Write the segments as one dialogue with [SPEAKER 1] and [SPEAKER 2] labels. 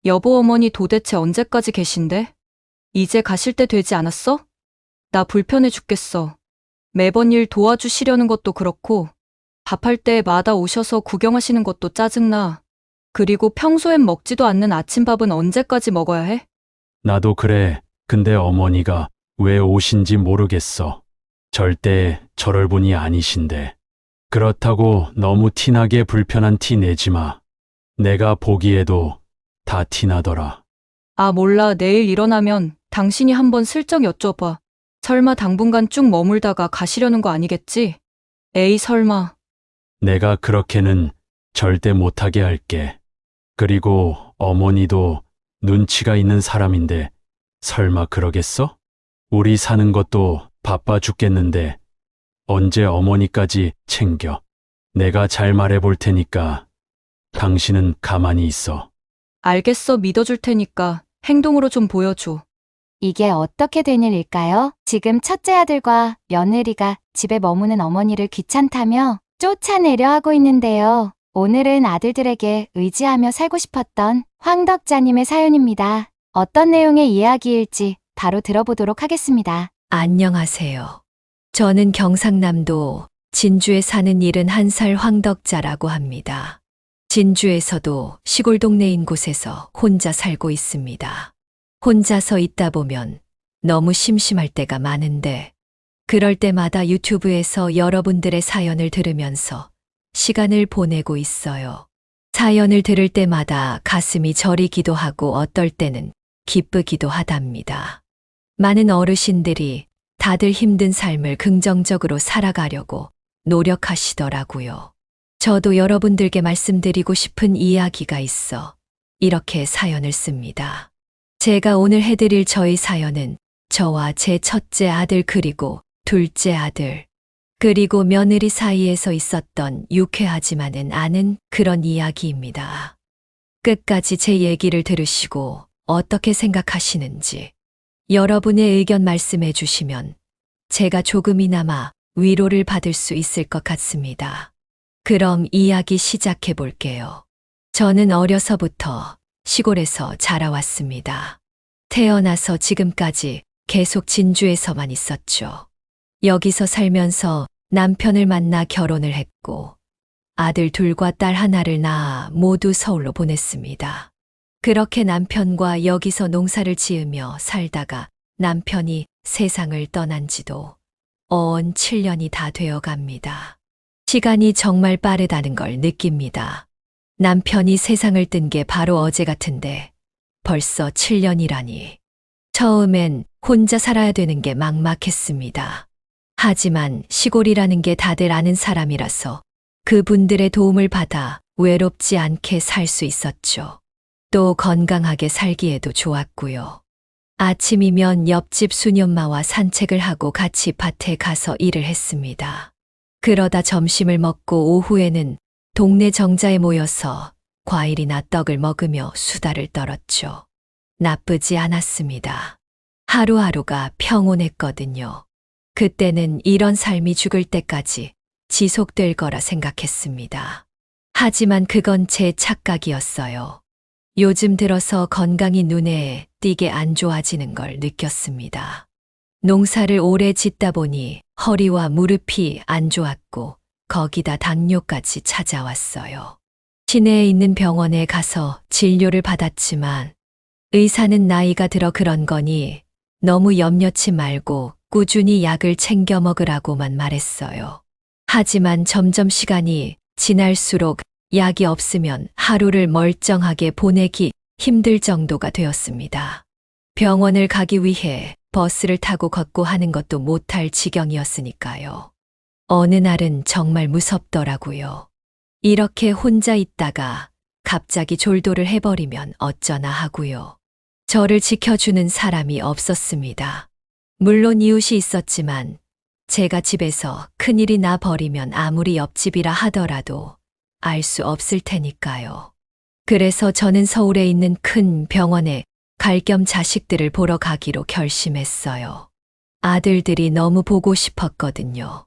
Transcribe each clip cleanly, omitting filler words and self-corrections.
[SPEAKER 1] 여보, 어머니 도대체 언제까지 계신데? 이제 가실 때 되지 않았어? 나 불편해 죽겠어. 매번 일 도와주시려는 것도 그렇고, 밥할 때마다 오셔서 구경하시는 것도 짜증나. 그리고 평소엔 먹지도 않는 아침밥은 언제까지 먹어야 해?
[SPEAKER 2] 나도 그래. 근데 어머니가 왜 오신지 모르겠어. 절대 저럴 분이 아니신데. 그렇다고 너무 티나게 불편한 티 내지 마. 내가 보기에도 다 티나더라.
[SPEAKER 1] 아, 몰라. 내일 일어나면 당신이 한번 슬쩍 여쭤봐. 설마 당분간 쭉 머물다가 가시려는 거 아니겠지? 에이, 설마.
[SPEAKER 2] 내가 그렇게는 절대 못하게 할게. 그리고 어머니도 눈치가 있는 사람인데 설마 그러겠어? 우리 사는 것도 바빠 죽겠는데 언제 어머니까지 챙겨. 내가 잘 말해 볼 테니까 당신은 가만히 있어.
[SPEAKER 1] 알겠어. 믿어줄 테니까 행동으로 좀 보여줘.
[SPEAKER 3] 이게 어떻게 된 일일까요? 지금 첫째 아들과 며느리가 집에 머무는 어머니를 귀찮다며 쫓아내려 하고 있는데요. 오늘은 아들들에게 의지하며 살고 싶었던 황덕자님의 사연입니다. 어떤 내용의 이야기일지 바로 들어보도록 하겠습니다.
[SPEAKER 4] 안녕하세요. 저는 경상남도 진주에 사는 71살 황덕자라고 합니다. 진주에서도 시골 동네인 곳에서 혼자 살고 있습니다. 혼자서 있다 보면 너무 심심할 때가 많은데 그럴 때마다 유튜브에서 여러분들의 사연을 들으면서 시간을 보내고 있어요. 사연을 들을 때마다 가슴이 저리기도 하고 어떨 때는 기쁘기도 하답니다. 많은 어르신들이 다들 힘든 삶을 긍정적으로 살아가려고 노력하시더라고요. 저도 여러분들께 말씀드리고 싶은 이야기가 있어 이렇게 사연을 씁니다. 제가 오늘 해드릴 저희 사연은 저와 제 첫째 아들 그리고 둘째 아들 그리고 며느리 사이에서 있었던 유쾌하지만은 않은 그런 이야기입니다. 끝까지 제 얘기를 들으시고 어떻게 생각하시는지 여러분의 의견 말씀해 주시면 제가 조금이나마 위로를 받을 수 있을 것 같습니다. 그럼 이야기 시작해 볼게요. 저는 어려서부터 시골에서 자라왔습니다. 태어나서 지금까지 계속 진주에서만 있었죠. 여기서 살면서 남편을 만나 결혼을 했고 아들 둘과 딸 하나를 낳아 모두 서울로 보냈습니다. 그렇게 남편과 여기서 농사를 지으며 살다가 남편이 세상을 떠난 지도 어언 7년이 다 되어 갑니다. 시간이 정말 빠르다는 걸 느낍니다. 남편이 세상을 뜬 게 바로 어제 같은데 벌써 7년이라니. 처음엔 혼자 살아야 되는 게 막막했습니다. 하지만 시골이라는 게 다들 아는 사람이라서 그분들의 도움을 받아 외롭지 않게 살 수 있었죠. 또 건강하게 살기에도 좋았고요. 아침이면 옆집 수녀엄마와 산책을 하고 같이 밭에 가서 일을 했습니다. 그러다 점심을 먹고 오후에는 동네 정자에 모여서 과일이나 떡을 먹으며 수다를 떨었죠. 나쁘지 않았습니다. 하루하루가 평온했거든요. 그때는 이런 삶이 죽을 때까지 지속될 거라 생각했습니다. 하지만 그건 제 착각이었어요. 요즘 들어서 건강이 눈에 띄게 안 좋아지는 걸 느꼈습니다. 농사를 오래 짓다 보니 허리와 무릎이 안 좋았고 거기다 당뇨까지 찾아왔어요. 시내에 있는 병원에 가서 진료를 받았지만 의사는 나이가 들어 그런 거니 너무 염려치 말고 꾸준히 약을 챙겨 먹으라고만 말했어요. 하지만 점점 시간이 지날수록 약이 없으면 하루를 멀쩡하게 보내기 힘들 정도가 되었습니다. 병원을 가기 위해 버스를 타고 걷고 하는 것도 못할 지경이었으니까요. 어느 날은 정말 무섭더라고요. 이렇게 혼자 있다가 갑자기 졸도를 해버리면 어쩌나 하고요. 저를 지켜주는 사람이 없었습니다. 물론 이웃이 있었지만 제가 집에서 큰일이 나 버리면 아무리 옆집이라 하더라도 알 수 없을 테니까요. 그래서 저는 서울에 있는 큰 병원에 갈 겸 자식들을 보러 가기로 결심했어요. 아들들이 너무 보고 싶었거든요.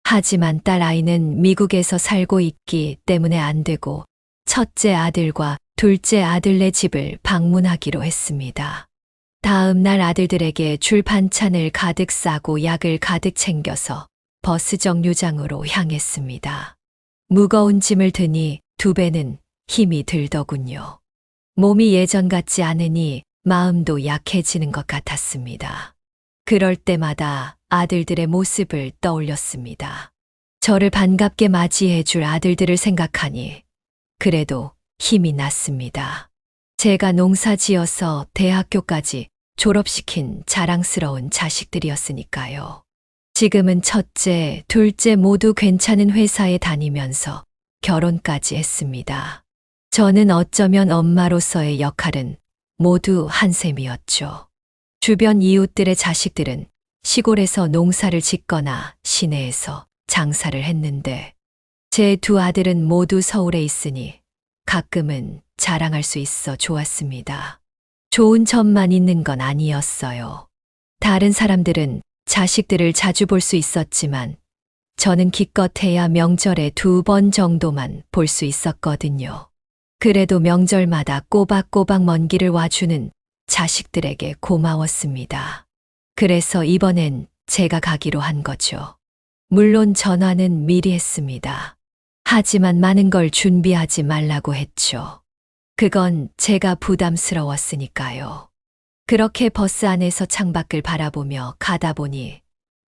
[SPEAKER 4] 하지만 딸 아이는 미국에서 살고 있기 때문에 안 되고 첫째 아들과 둘째 아들네 집을 방문하기로 했습니다. 다음 날 아들들에게 줄 반찬을 가득 싸고 약을 가득 챙겨서 버스 정류장으로 향했습니다. 무거운 짐을 드니 두 배는 힘이 들더군요. 몸이 예전 같지 않으니 마음도 약해지는 것 같았습니다. 그럴 때마다 아들들의 모습을 떠올렸습니다. 저를 반갑게 맞이해 줄 아들들을 생각하니 그래도 힘이 났습니다. 제가 농사 지어서 대학교까지 졸업시킨 자랑스러운 자식들이었으니까요. 지금은 첫째, 둘째 모두 괜찮은 회사에 다니면서 결혼까지 했습니다. 저는 어쩌면 엄마로서의 역할은 모두 한 셈이었죠. 주변 이웃들의 자식들은 시골에서 농사를 짓거나 시내에서 장사를 했는데 제 두 아들은 모두 서울에 있으니 가끔은 자랑할 수 있어 좋았습니다. 좋은 점만 있는 건 아니었어요. 다른 사람들은 자식들을 자주 볼 수 있었지만 저는 기껏해야 명절에 2번 정도만 볼 수 있었거든요. 그래도 명절마다 꼬박꼬박 먼 길을 와주는 자식들에게 고마웠습니다. 그래서 이번엔 제가 가기로 한 거죠. 물론 전화는 미리 했습니다. 하지만 많은 걸 준비하지 말라고 했죠. 그건 제가 부담스러웠으니까요. 그렇게 버스 안에서 창밖을 바라보며 가다 보니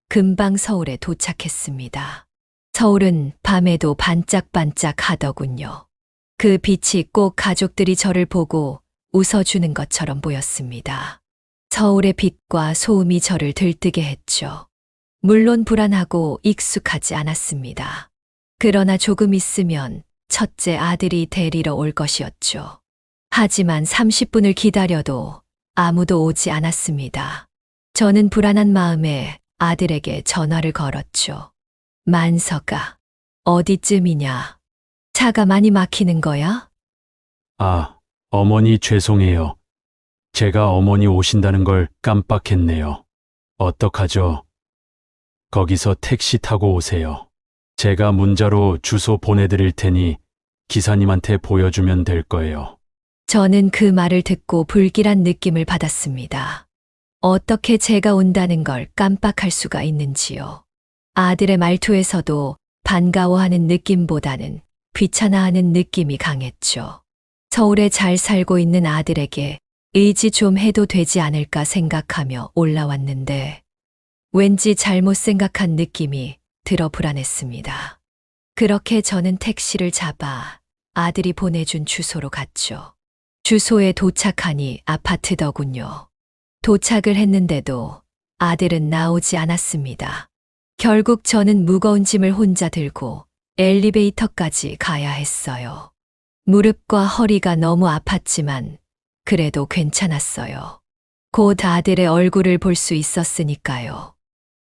[SPEAKER 4] 금방 서울에 도착했습니다. 서울은 밤에도 반짝반짝 하더군요. 그 빛이 꼭 가족들이 저를 보고 웃어주는 것처럼 보였습니다. 서울의 빛과 소음이 저를 들뜨게 했죠. 물론 불안하고 익숙하지 않았습니다. 그러나 조금 있으면 첫째 아들이 데리러 올 것이었죠. 하지만 30분을 기다려도 아무도 오지 않았습니다. 저는 불안한 마음에 아들에게 전화를 걸었죠. 만석아, 어디쯤이냐? 차가 많이 막히는 거야?
[SPEAKER 2] 아, 어머니 죄송해요. 제가 어머니 오신다는 걸 깜빡했네요. 어떡하죠? 거기서 택시 타고 오세요. 제가 문자로 주소 보내드릴 테니 기사님한테 보여주면 될 거예요.
[SPEAKER 4] 저는 그 말을 듣고 불길한 느낌을 받았습니다. 어떻게 제가 온다는 걸 깜빡할 수가 있는지요. 아들의 말투에서도 반가워하는 느낌보다는 귀찮아하는 느낌이 강했죠. 서울에 잘 살고 있는 아들에게 의지 좀 해도 되지 않을까 생각하며 올라왔는데 왠지 잘못 생각한 느낌이 들어 불안했습니다. 그렇게 저는 택시를 잡아 아들이 보내준 주소로 갔죠. 주소에 도착하니 아파트더군요. 도착을 했는데도 아들은 나오지 않았습니다. 결국 저는 무거운 짐을 혼자 들고 엘리베이터까지 가야 했어요. 무릎과 허리가 너무 아팠지만 그래도 괜찮았어요. 곧 아들의 얼굴을 볼 수 있었으니까요.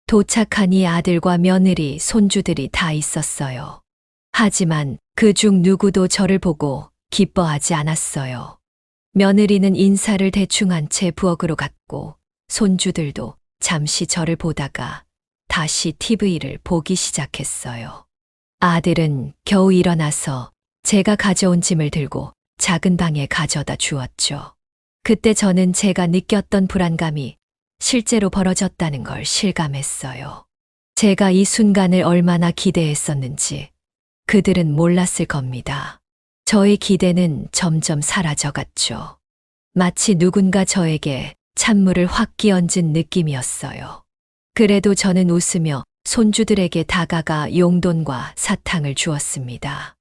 [SPEAKER 4] 도착하니 아들과 며느리, 손주들이 다 있었어요. 하지만 그중 누구도 저를 보고 기뻐하지 않았어요. 며느리는 인사를 대충 한 채 부엌으로 갔고 손주들도 잠시 저를 보다가 다시 TV를 보기 시작했어요. 아들은 겨우 일어나서 제가 가져온 짐을 들고 작은 방에 가져다 주었죠. 그때 저는 제가 느꼈던 불안감이 실제로 벌어졌다는 걸 실감했어요. 제가 이 순간을 얼마나 기대했었는지 그들은 몰랐을 겁니다. 저의 기대는 점점 사라져갔죠. 마치 누군가 저에게 찬물을 확 끼얹은 느낌이었어요. 그래도 저는 웃으며 손주들에게 다가가 용돈과 사탕을 주었습니다.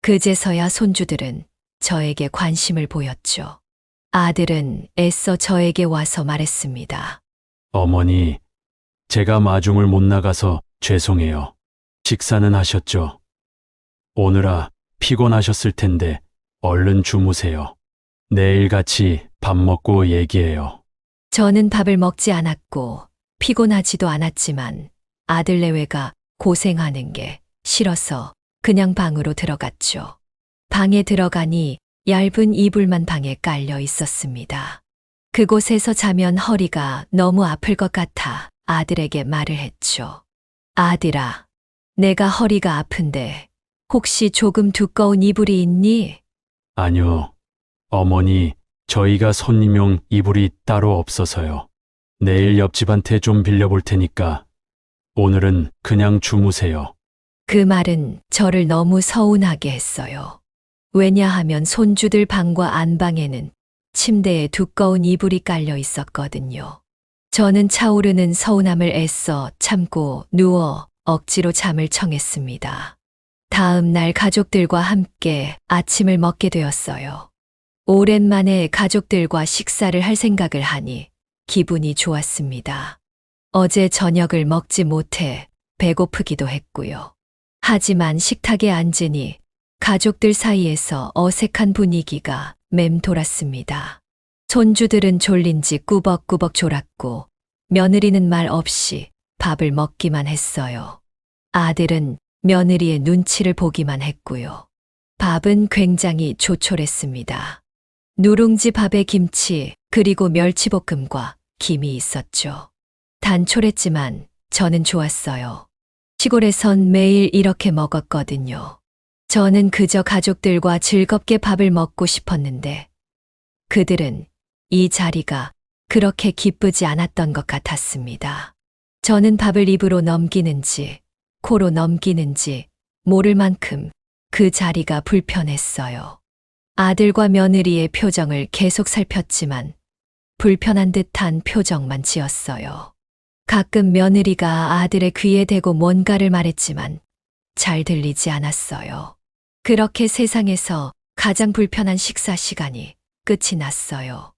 [SPEAKER 4] 그제서야 손주들은 저에게 관심을 보였죠. 아들은 애써 저에게 와서 말했습니다.
[SPEAKER 2] 어머니, 제가 마중을 못 나가서 죄송해요. 식사는 하셨죠? 오느라 피곤하셨을 텐데 얼른 주무세요. 내일 같이 밥 먹고 얘기해요.
[SPEAKER 4] 저는 밥을 먹지 않았고 피곤하지도 않았지만 아들 내외가 고생하는 게 싫어서 그냥 방으로 들어갔죠. 방에 들어가니 얇은 이불만 방에 깔려 있었습니다. 그곳에서 자면 허리가 너무 아플 것 같아 아들에게 말을 했죠. 아들아, 내가 허리가 아픈데 혹시 조금 두꺼운 이불이 있니?
[SPEAKER 2] 아니요, 어머니, 저희가 손님용 이불이 따로 없어서요. 내일 옆집한테 좀 빌려볼 테니까 오늘은 그냥 주무세요.
[SPEAKER 4] 그 말은 저를 너무 서운하게 했어요. 왜냐하면 손주들 방과 안방에는 침대에 두꺼운 이불이 깔려 있었거든요. 저는 차오르는 서운함을 애써 참고 누워 억지로 잠을 청했습니다. 다음 날 가족들과 함께 아침을 먹게 되었어요. 오랜만에 가족들과 식사를 할 생각을 하니 기분이 좋았습니다. 어제 저녁을 먹지 못해 배고프기도 했고요. 하지만 식탁에 앉으니 가족들 사이에서 어색한 분위기가 맴돌았습니다. 손주들은 졸린지 꾸벅꾸벅 졸았고 며느리는 말 없이 밥을 먹기만 했어요. 아들은 며느리의 눈치를 보기만 했고요. 밥은 굉장히 조촐했습니다. 누룽지 밥에 김치 그리고 멸치볶음과 김이 있었죠. 단촐했지만 저는 좋았어요. 시골에선 매일 이렇게 먹었거든요. 저는 그저 가족들과 즐겁게 밥을 먹고 싶었는데 그들은 이 자리가 그렇게 기쁘지 않았던 것 같았습니다. 저는 밥을 입으로 넘기는지 코로 넘기는지 모를 만큼 그 자리가 불편했어요. 아들과 며느리의 표정을 계속 살폈지만 불편한 듯한 표정만 지었어요. 가끔 며느리가 아들의 귀에 대고 뭔가를 말했지만 잘 들리지 않았어요. 그렇게 세상에서 가장 불편한 식사 시간이 끝이 났어요.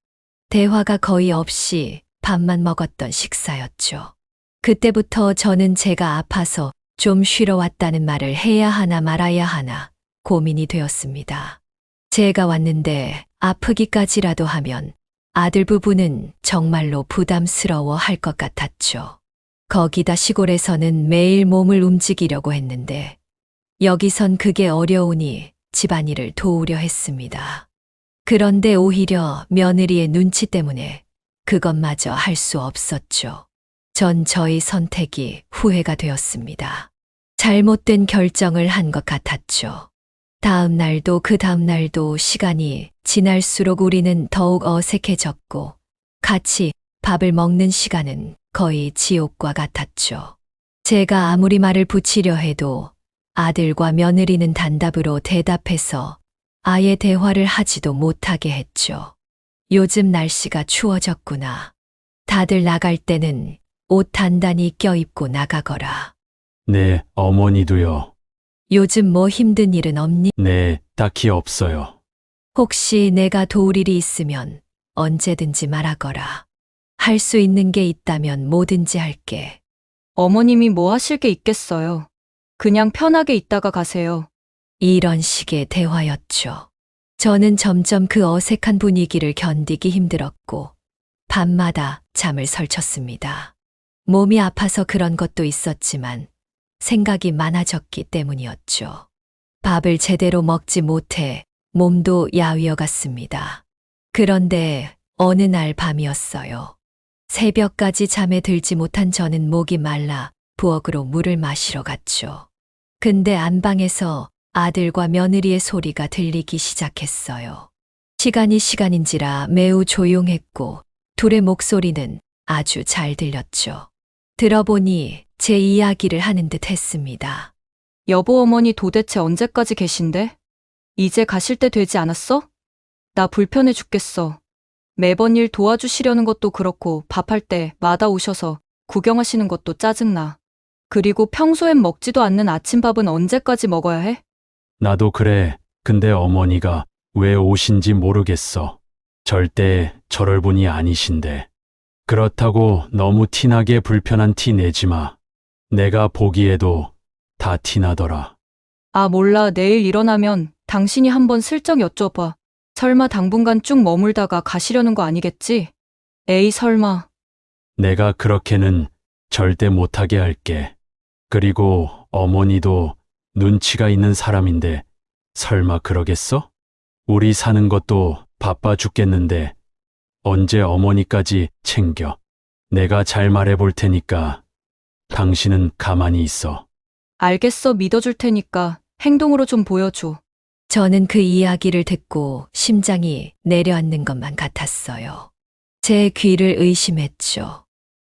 [SPEAKER 4] 대화가 거의 없이 밥만 먹었던 식사였죠. 그때부터 저는 제가 아파서 좀 쉬러 왔다는 말을 해야 하나 말아야 하나 고민이 되었습니다. 제가 왔는데 아프기까지라도 하면 아들 부부는 정말로 부담스러워 할 것 같았죠. 거기다 시골에서는 매일 몸을 움직이려고 했는데 여기선 그게 어려우니 집안일을 도우려 했습니다. 그런데 오히려 며느리의 눈치 때문에 그것마저 할 수 없었죠. 전 저의 선택이 후회가 되었습니다. 잘못된 결정을 한 것 같았죠. 다음 날도 그 다음 날도 시간이 지날수록 우리는 더욱 어색해졌고 같이 밥을 먹는 시간은 거의 지옥과 같았죠. 제가 아무리 말을 붙이려 해도 아들과 며느리는 단답으로 대답해서 아예 대화를 하지도 못하게 했죠. 요즘 날씨가 추워졌구나. 다들 나갈 때는 옷 단단히 껴입고 나가거라.
[SPEAKER 2] 네, 어머니도요.
[SPEAKER 4] 요즘 뭐 힘든 일은 없니?
[SPEAKER 2] 네, 딱히 없어요.
[SPEAKER 4] 혹시 내가 도울 일이 있으면 언제든지 말하거라. 할 수 있는 게 있다면 뭐든지 할게.
[SPEAKER 1] 어머님이 뭐 하실 게 있겠어요. 그냥 편하게 있다가 가세요.
[SPEAKER 4] 이런 식의 대화였죠. 저는 점점 그 어색한 분위기를 견디기 힘들었고 밤마다 잠을 설쳤습니다. 몸이 아파서 그런 것도 있었지만 생각이 많아졌기 때문이었죠. 밥을 제대로 먹지 못해 몸도 야위어 갔습니다. 그런데 어느 날 밤이었어요. 새벽까지 잠에 들지 못한 저는 목이 말라 부엌으로 물을 마시러 갔죠. 근데 안방에서 아들과 며느리의 소리가 들리기 시작했어요. 시간인지라 매우 조용했고 둘의 목소리는 아주 잘 들렸죠. 들어보니 제 이야기를 하는 듯 했습니다.
[SPEAKER 1] 여보 어머니 도대체 언제까지 계신데? 이제 가실 때 되지 않았어? 나 불편해 죽겠어. 매번 일 도와주시려는 것도 그렇고 밥할 때마다 오셔서 구경하시는 것도 짜증나. 그리고 평소엔 먹지도 않는 아침밥은 언제까지 먹어야 해?
[SPEAKER 2] 나도 그래. 근데 어머니가 왜 오신지 모르겠어. 절대 저럴 분이 아니신데. 그렇다고 너무 티나게 불편한 티 내지 마. 내가 보기에도 다 티나더라.
[SPEAKER 1] 아 몰라 내일 일어나면 당신이 한번 슬쩍 여쭤봐. 설마 당분간 쭉 머물다가 가시려는 거 아니겠지? 에이 설마.
[SPEAKER 2] 내가 그렇게는 절대 못하게 할게. 그리고 어머니도 눈치가 있는 사람인데 설마 그러겠어? 우리 사는 것도 바빠 죽겠는데 언제 어머니까지 챙겨. 내가 잘 말해볼 테니까 당신은 가만히 있어.
[SPEAKER 1] 알겠어 믿어줄 테니까 행동으로 좀 보여줘.
[SPEAKER 4] 저는 그 이야기를 듣고 심장이 내려앉는 것만 같았어요. 제 귀를 의심했죠.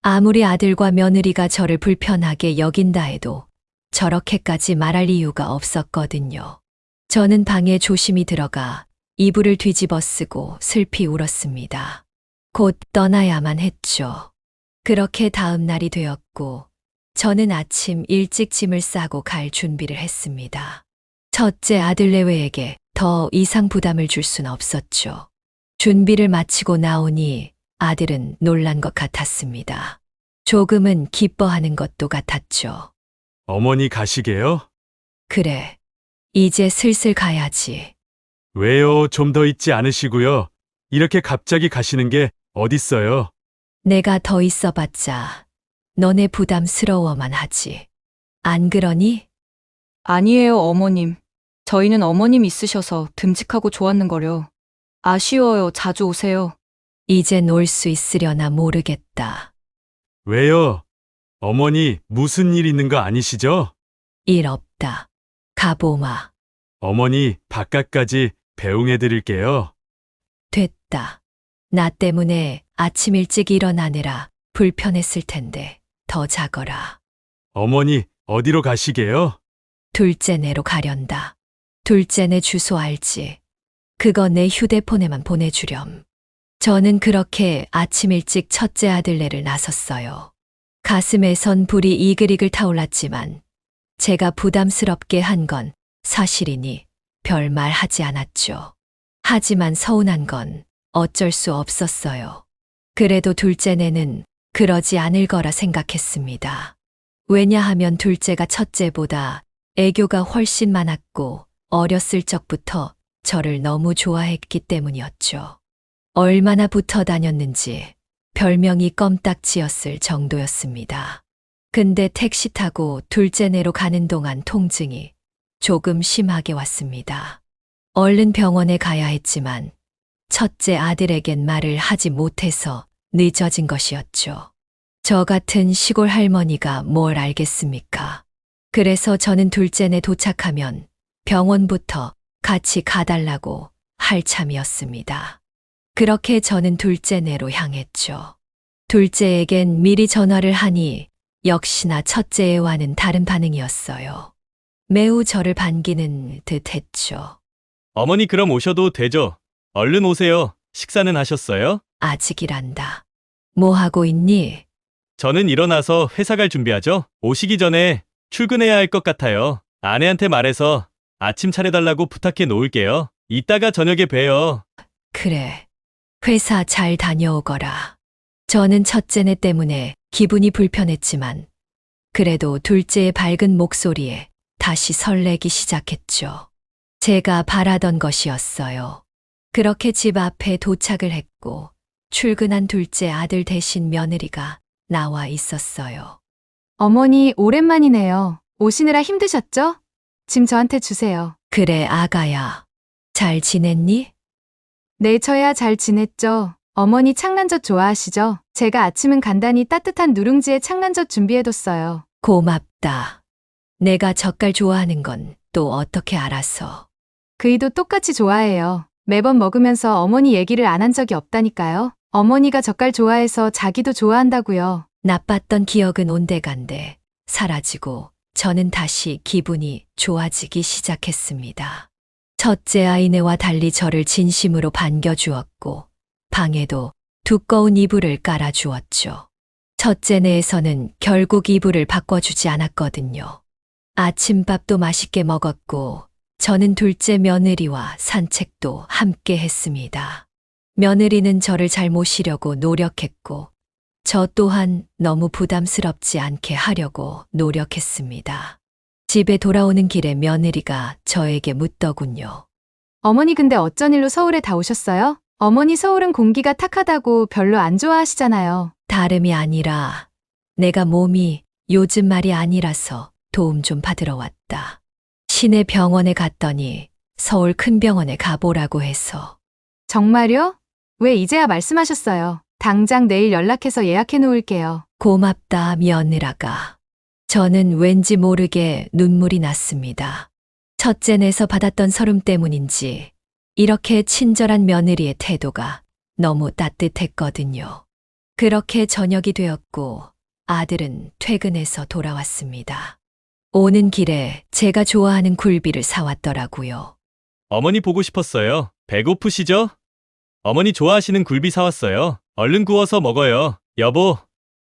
[SPEAKER 4] 아무리 아들과 며느리가 저를 불편하게 여긴다 해도 저렇게까지 말할 이유가 없었거든요. 저는 방에 조심히 들어가 이불을 뒤집어 쓰고 슬피 울었습니다. 곧 떠나야만 했죠. 그렇게 다음 날이 되었고, 저는 아침 일찍 짐을 싸고 갈 준비를 했습니다. 첫째 아들 내외에게 더 이상 부담을 줄 수는 없었죠. 준비를 마치고 나오니 아들은 놀란 것 같았습니다. 조금은 기뻐하는 것도 같았죠.
[SPEAKER 2] 어머니 가시게요?
[SPEAKER 4] 그래, 이제 슬슬 가야지.
[SPEAKER 2] 왜요? 좀 더 있지 않으시고요. 이렇게 갑자기 가시는 게 어딨어요?
[SPEAKER 4] 내가 더 있어봤자 너네 부담스러워만 하지. 안 그러니?
[SPEAKER 1] 아니에요, 어머님. 저희는 어머님 있으셔서 듬직하고 좋았는거려. 아쉬워요. 자주 오세요.
[SPEAKER 4] 이젠 올 수 있으려나 모르겠다.
[SPEAKER 2] 왜요? 어머니 무슨 일 있는 거 아니시죠?
[SPEAKER 4] 일 없다. 가보마.
[SPEAKER 2] 어머니 바깥까지 배웅해 드릴게요.
[SPEAKER 4] 됐다. 나 때문에 아침 일찍 일어나느라 불편했을 텐데 더 자거라.
[SPEAKER 2] 어머니 어디로 가시게요?
[SPEAKER 4] 둘째네로 가련다. 둘째네 주소 알지? 그거 내 휴대폰에만 보내주렴. 저는 그렇게 아침 일찍 첫째 아들네를 나섰어요. 가슴에선 불이 이글이글 타올랐지만 제가 부담스럽게 한 건 사실이니 별말 하지 않았죠. 하지만 서운한 건 어쩔 수 없었어요. 그래도 둘째네는 그러지 않을 거라 생각했습니다. 왜냐하면 둘째가 첫째보다 애교가 훨씬 많았고 어렸을 적부터 저를 너무 좋아했기 때문이었죠. 얼마나 붙어 다녔는지 별명이 껌딱지였을 정도였습니다. 근데 택시 타고 둘째네로 가는 동안 통증이 조금 심하게 왔습니다. 얼른 병원에 가야 했지만 첫째 아들에겐 말을 하지 못해서 늦어진 것이었죠. 저 같은 시골 할머니가 뭘 알겠습니까? 그래서 저는 둘째네 도착하면 병원부터 같이 가달라고 할 참이었습니다. 그렇게 저는 둘째네로 향했죠. 둘째에겐 미리 전화를 하니 역시나 첫째와는 다른 반응이었어요. 매우 저를 반기는 듯 했죠.
[SPEAKER 5] 어머니 그럼 오셔도 되죠? 얼른 오세요. 식사는 하셨어요?
[SPEAKER 4] 아직이란다. 뭐 하고 있니?
[SPEAKER 5] 저는 일어나서 회사 갈 준비하죠. 오시기 전에 출근해야 할 것 같아요. 아내한테 말해서 아침 차려달라고 부탁해 놓을게요. 이따가 저녁에 봬요.
[SPEAKER 4] 그래. 회사 잘 다녀오거라. 저는 첫째네 때문에 기분이 불편했지만 그래도 둘째의 밝은 목소리에 다시 설레기 시작했죠. 제가 바라던 것이었어요. 그렇게 집 앞에 도착을 했고 출근한 둘째 아들 대신 며느리가 나와 있었어요.
[SPEAKER 3] 어머니, 오랜만이네요. 오시느라 힘드셨죠? 짐 저한테 주세요.
[SPEAKER 4] 그래, 아가야. 잘 지냈니?
[SPEAKER 3] 네, 저야 잘 지냈죠. 어머니 창란젓 좋아하시죠? 제가 아침은 간단히 따뜻한 누룽지에 창란젓 준비해뒀어요.
[SPEAKER 4] 고맙다. 내가 젓갈 좋아하는 건 또 어떻게 알아서.
[SPEAKER 3] 그이도 똑같이 좋아해요. 매번 먹으면서 어머니 얘기를 안 한 적이 없다니까요. 어머니가 젓갈 좋아해서 자기도 좋아한다고요.
[SPEAKER 4] 나빴던 기억은 온데간데 사라지고 저는 다시 기분이 좋아지기 시작했습니다. 첫째 아이네와 달리 저를 진심으로 반겨주었고 방에도 두꺼운 이불을 깔아주었죠. 첫째네에서는 결국 이불을 바꿔주지 않았거든요. 아침밥도 맛있게 먹었고 저는 둘째 며느리와 산책도 함께 했습니다. 며느리는 저를 잘 모시려고 노력했고 저 또한 너무 부담스럽지 않게 하려고 노력했습니다. 집에 돌아오는 길에 며느리가 저에게 묻더군요.
[SPEAKER 3] 어머니 근데 어쩐 일로 서울에 다 오셨어요? 어머니 서울은 공기가 탁하다고 별로 안 좋아하시잖아요.
[SPEAKER 4] 다름이 아니라 내가 몸이 요즘 말이 아니라서 도움 좀 받으러 왔다. 시내 병원에 갔더니 서울 큰 병원에 가보라고 해서.
[SPEAKER 3] 정말요? 왜 이제야 말씀하셨어요? 당장 내일 연락해서 예약해 놓을게요.
[SPEAKER 4] 고맙다, 며느라가. 저는 왠지 모르게 눈물이 났습니다. 첫째내서 받았던 서름 때문인지 이렇게 친절한 며느리의 태도가 너무 따뜻했거든요. 그렇게 저녁이 되었고 아들은 퇴근해서 돌아왔습니다. 오는 길에 제가 좋아하는 굴비를 사왔더라고요.
[SPEAKER 5] 어머니 보고 싶었어요. 배고프시죠? 어머니 좋아하시는 굴비 사왔어요. 얼른 구워서 먹어요. 여보,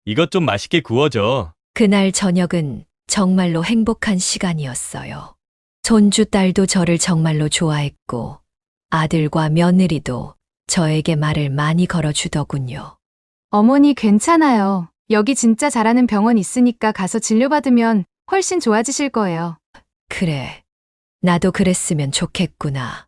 [SPEAKER 5] 이것 좀 맛있게 구워줘.
[SPEAKER 4] 그날 저녁은 정말로 행복한 시간이었어요. 손주 딸도 저를 정말로 좋아했고 아들과 며느리도 저에게 말을 많이 걸어주더군요.
[SPEAKER 3] 어머니 괜찮아요. 여기 진짜 잘하는 병원 있으니까 가서 진료받으면 훨씬 좋아지실 거예요.
[SPEAKER 4] 그래, 나도 그랬으면 좋겠구나.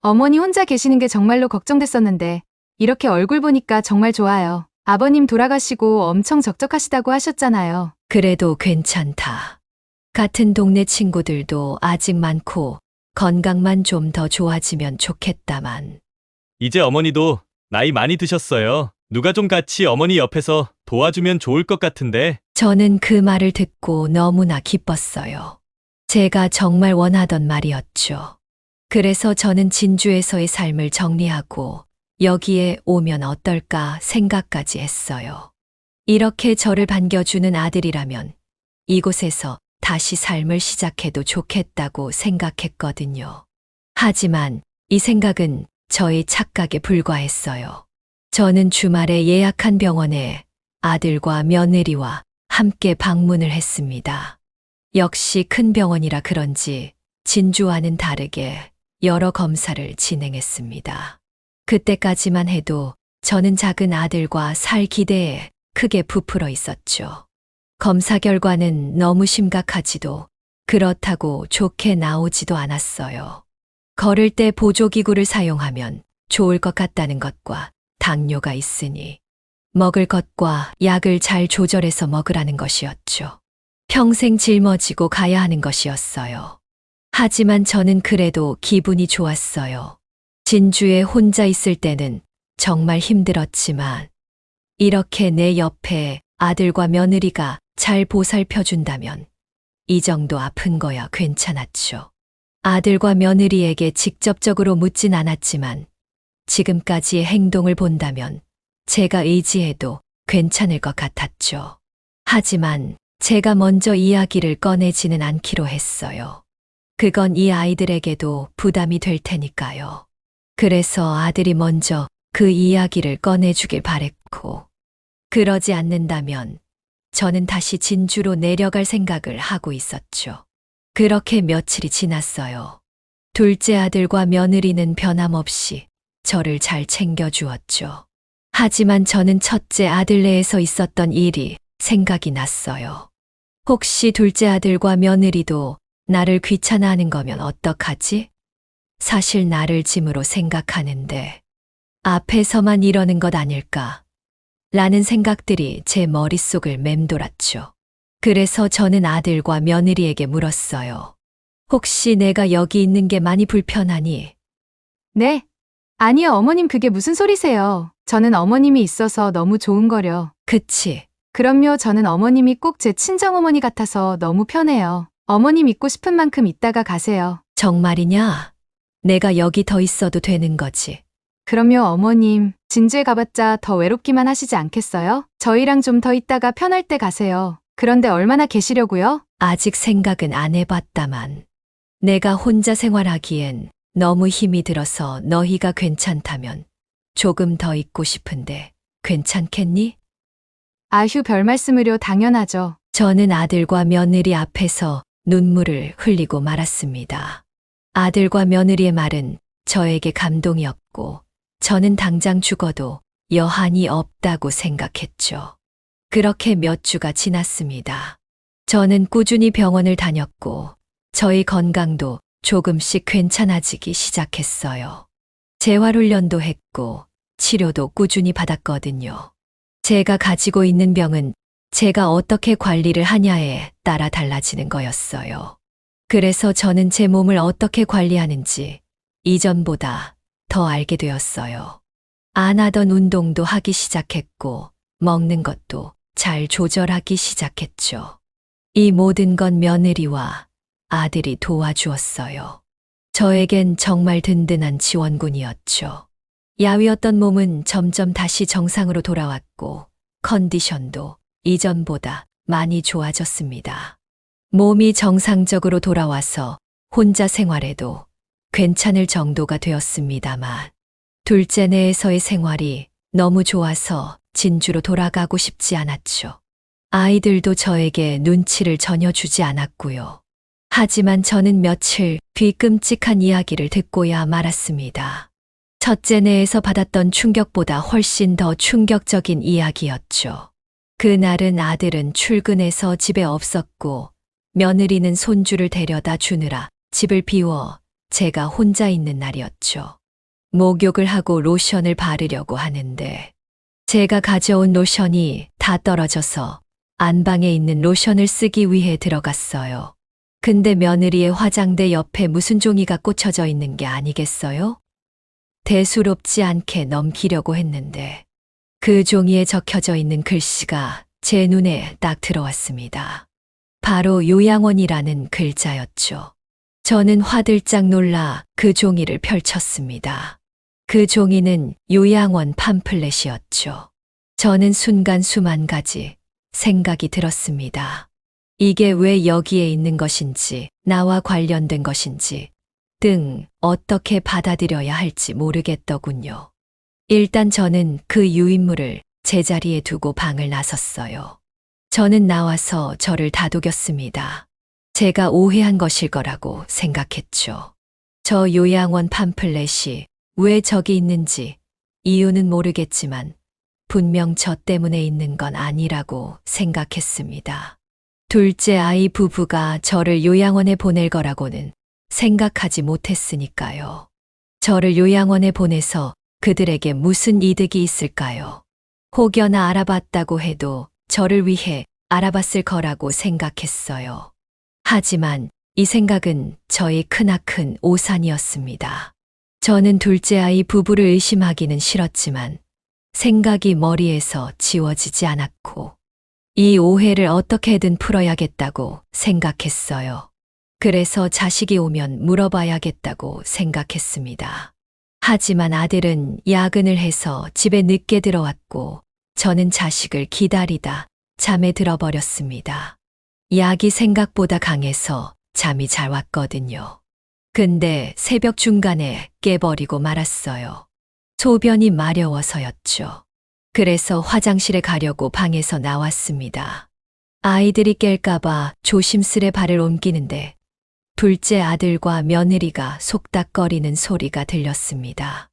[SPEAKER 3] 어머니 혼자 계시는 게 정말로 걱정됐었는데 이렇게 얼굴 보니까 정말 좋아요. 아버님 돌아가시고 엄청 적적하시다고 하셨잖아요.
[SPEAKER 4] 그래도 괜찮다. 같은 동네 친구들도 아직 많고 건강만 좀 더 좋아지면 좋겠다만.
[SPEAKER 5] 이제 어머니도 나이 많이 드셨어요. 누가 좀 같이 어머니 옆에서 도와주면 좋을 것 같은데.
[SPEAKER 4] 저는 그 말을 듣고 너무나 기뻤어요. 제가 정말 원하던 말이었죠. 그래서 저는 진주에서의 삶을 정리하고 여기에 오면 어떨까 생각까지 했어요. 이렇게 저를 반겨주는 아들이라면 이곳에서 다시 삶을 시작해도 좋겠다고 생각했거든요. 하지만 이 생각은 저의 착각에 불과했어요. 저는 주말에 예약한 병원에 아들과 며느리와 함께 방문을 했습니다. 역시 큰 병원이라 그런지 진주와는 다르게 여러 검사를 진행했습니다. 그때까지만 해도 저는 작은 아들과 살 기대에 크게 부풀어 있었죠. 검사 결과는 너무 심각하지도 그렇다고 좋게 나오지도 않았어요. 걸을 때 보조기구를 사용하면 좋을 것 같다는 것과 당뇨가 있으니 먹을 것과 약을 잘 조절해서 먹으라는 것이었죠. 평생 짊어지고 가야 하는 것이었어요. 하지만 저는 그래도 기분이 좋았어요. 진주에 혼자 있을 때는 정말 힘들었지만 이렇게 내 옆에 아들과 며느리가 잘 보살펴준다면 이 정도 아픈 거야 괜찮았죠. 아들과 며느리에게 직접적으로 묻진 않았지만 지금까지의 행동을 본다면 제가 의지해도 괜찮을 것 같았죠. 하지만 제가 먼저 이야기를 꺼내지는 않기로 했어요. 그건 이 아이들에게도 부담이 될 테니까요. 그래서 아들이 먼저 그 이야기를 꺼내주길 바랬고, 그러지 않는다면 저는 다시 진주로 내려갈 생각을 하고 있었죠. 그렇게 며칠이 지났어요. 둘째 아들과 며느리는 변함없이 저를 잘 챙겨주었죠. 하지만 저는 첫째 아들네에서 있었던 일이 생각이 났어요. 혹시 둘째 아들과 며느리도 나를 귀찮아하는 거면 어떡하지? 사실 나를 짐으로 생각하는데 앞에서만 이러는 것 아닐까? 라는 생각들이 제 머릿속을 맴돌았죠. 그래서 저는 아들과 며느리에게 물었어요. 혹시 내가 여기 있는 게 많이 불편하니?
[SPEAKER 3] 네. 아니요, 어머님 그게 무슨 소리세요. 저는 어머님이 있어서 너무 좋은 거려.
[SPEAKER 4] 그치?
[SPEAKER 3] 그럼요, 저는 어머님이 꼭 제 친정어머니 같아서 너무 편해요. 어머님 있고 싶은 만큼 있다가 가세요.
[SPEAKER 4] 정말이냐? 내가 여기 더 있어도 되는 거지.
[SPEAKER 3] 그럼요, 어머님. 진주에 가봤자 더 외롭기만 하시지 않겠어요? 저희랑 좀 더 있다가 편할 때 가세요. 그런데 얼마나 계시려고요?
[SPEAKER 4] 아직 생각은 안 해봤다만. 내가 혼자 생활하기엔 너무 힘이 들어서 너희가 괜찮다면 조금 더 있고 싶은데 괜찮겠니?
[SPEAKER 3] 아휴, 별 말씀을요. 당연하죠.
[SPEAKER 4] 저는 아들과 며느리 앞에서 눈물을 흘리고 말았습니다. 아들과 며느리의 말은 저에게 감동이었고 저는 당장 죽어도 여한이 없다고 생각했죠. 그렇게 몇 주가 지났습니다. 저는 꾸준히 병원을 다녔고 저희 건강도 조금씩 괜찮아지기 시작했어요. 재활훈련도 했고 치료도 꾸준히 받았거든요. 제가 가지고 있는 병은 제가 어떻게 관리를 하냐에 따라 달라지는 거였어요. 그래서 저는 제 몸을 어떻게 관리하는지 이전보다 더 알게 되었어요. 안 하던 운동도 하기 시작했고 먹는 것도 잘 조절하기 시작했죠. 이 모든 건 며느리와 아들이 도와주었어요. 저에겐 정말 든든한 지원군이었죠. 야위었던 몸은 점점 다시 정상으로 돌아왔고 컨디션도 이전보다 많이 좋아졌습니다. 몸이 정상적으로 돌아와서 혼자 생활해도 괜찮을 정도가 되었습니다만 둘째 내에서의 생활이 너무 좋아서 진주로 돌아가고 싶지 않았죠. 아이들도 저에게 눈치를 전혀 주지 않았고요. 하지만 저는 며칠 뒤 끔찍한 이야기를 듣고야 말았습니다. 첫째 내에서 받았던 충격보다 훨씬 더 충격적인 이야기였죠. 그날은 아들은 출근해서 집에 없었고 며느리는 손주를 데려다 주느라 집을 비워 제가 혼자 있는 날이었죠. 목욕을 하고 로션을 바르려고 하는데 제가 가져온 로션이 다 떨어져서 안방에 있는 로션을 쓰기 위해 들어갔어요. 근데 며느리의 화장대 옆에 무슨 종이가 꽂혀져 있는 게 아니겠어요? 대수롭지 않게 넘기려고 했는데 그 종이에 적혀져 있는 글씨가 제 눈에 딱 들어왔습니다. 바로 요양원이라는 글자였죠. 저는 화들짝 놀라 그 종이를 펼쳤습니다. 그 종이는 요양원 팜플렛이었죠. 저는 순간 수만 가지 생각이 들었습니다. 이게 왜 여기에 있는 것인지, 나와 관련된 것인지 등 어떻게 받아들여야 할지 모르겠더군요. 일단 저는 그 유인물을 제자리에 두고 방을 나섰어요. 저는 나와서 저를 다독였습니다. 제가 오해한 것일 거라고 생각했죠. 저 요양원 팜플렛이 왜 저기 있는지 이유는 모르겠지만 분명 저 때문에 있는 건 아니라고 생각했습니다. 둘째 아이 부부가 저를 요양원에 보낼 거라고는 생각하지 못했으니까요. 저를 요양원에 보내서 그들에게 무슨 이득이 있을까요? 혹여나 알아봤다고 해도 저를 위해 알아봤을 거라고 생각했어요. 하지만 이 생각은 저의 크나큰 오산이었습니다. 저는 둘째 아이 부부를 의심하기는 싫었지만 생각이 머리에서 지워지지 않았고 이 오해를 어떻게든 풀어야겠다고 생각했어요. 그래서 자식이 오면 물어봐야겠다고 생각했습니다. 하지만 아들은 야근을 해서 집에 늦게 들어왔고 저는 자식을 기다리다 잠에 들어버렸습니다. 약이 생각보다 강해서 잠이 잘 왔거든요. 근데 새벽 중간에 깨버리고 말았어요. 소변이 마려워서였죠. 그래서 화장실에 가려고 방에서 나왔습니다. 아이들이 깰까봐 조심스레 발을 옮기는데 둘째 아들과 며느리가 속닥거리는 소리가 들렸습니다.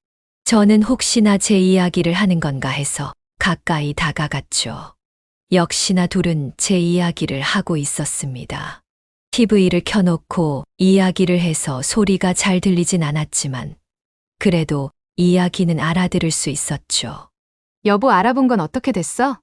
[SPEAKER 4] 저는 혹시나 제 이야기를 하는 건가 해서 가까이 다가갔죠. 역시나 둘은 제 이야기를 하고 있었습니다. TV를 켜놓고 이야기를 해서 소리가 잘 들리진 않았지만 그래도 이야기는 알아들을 수 있었죠.
[SPEAKER 3] 여보, 알아본 건 어떻게 됐어?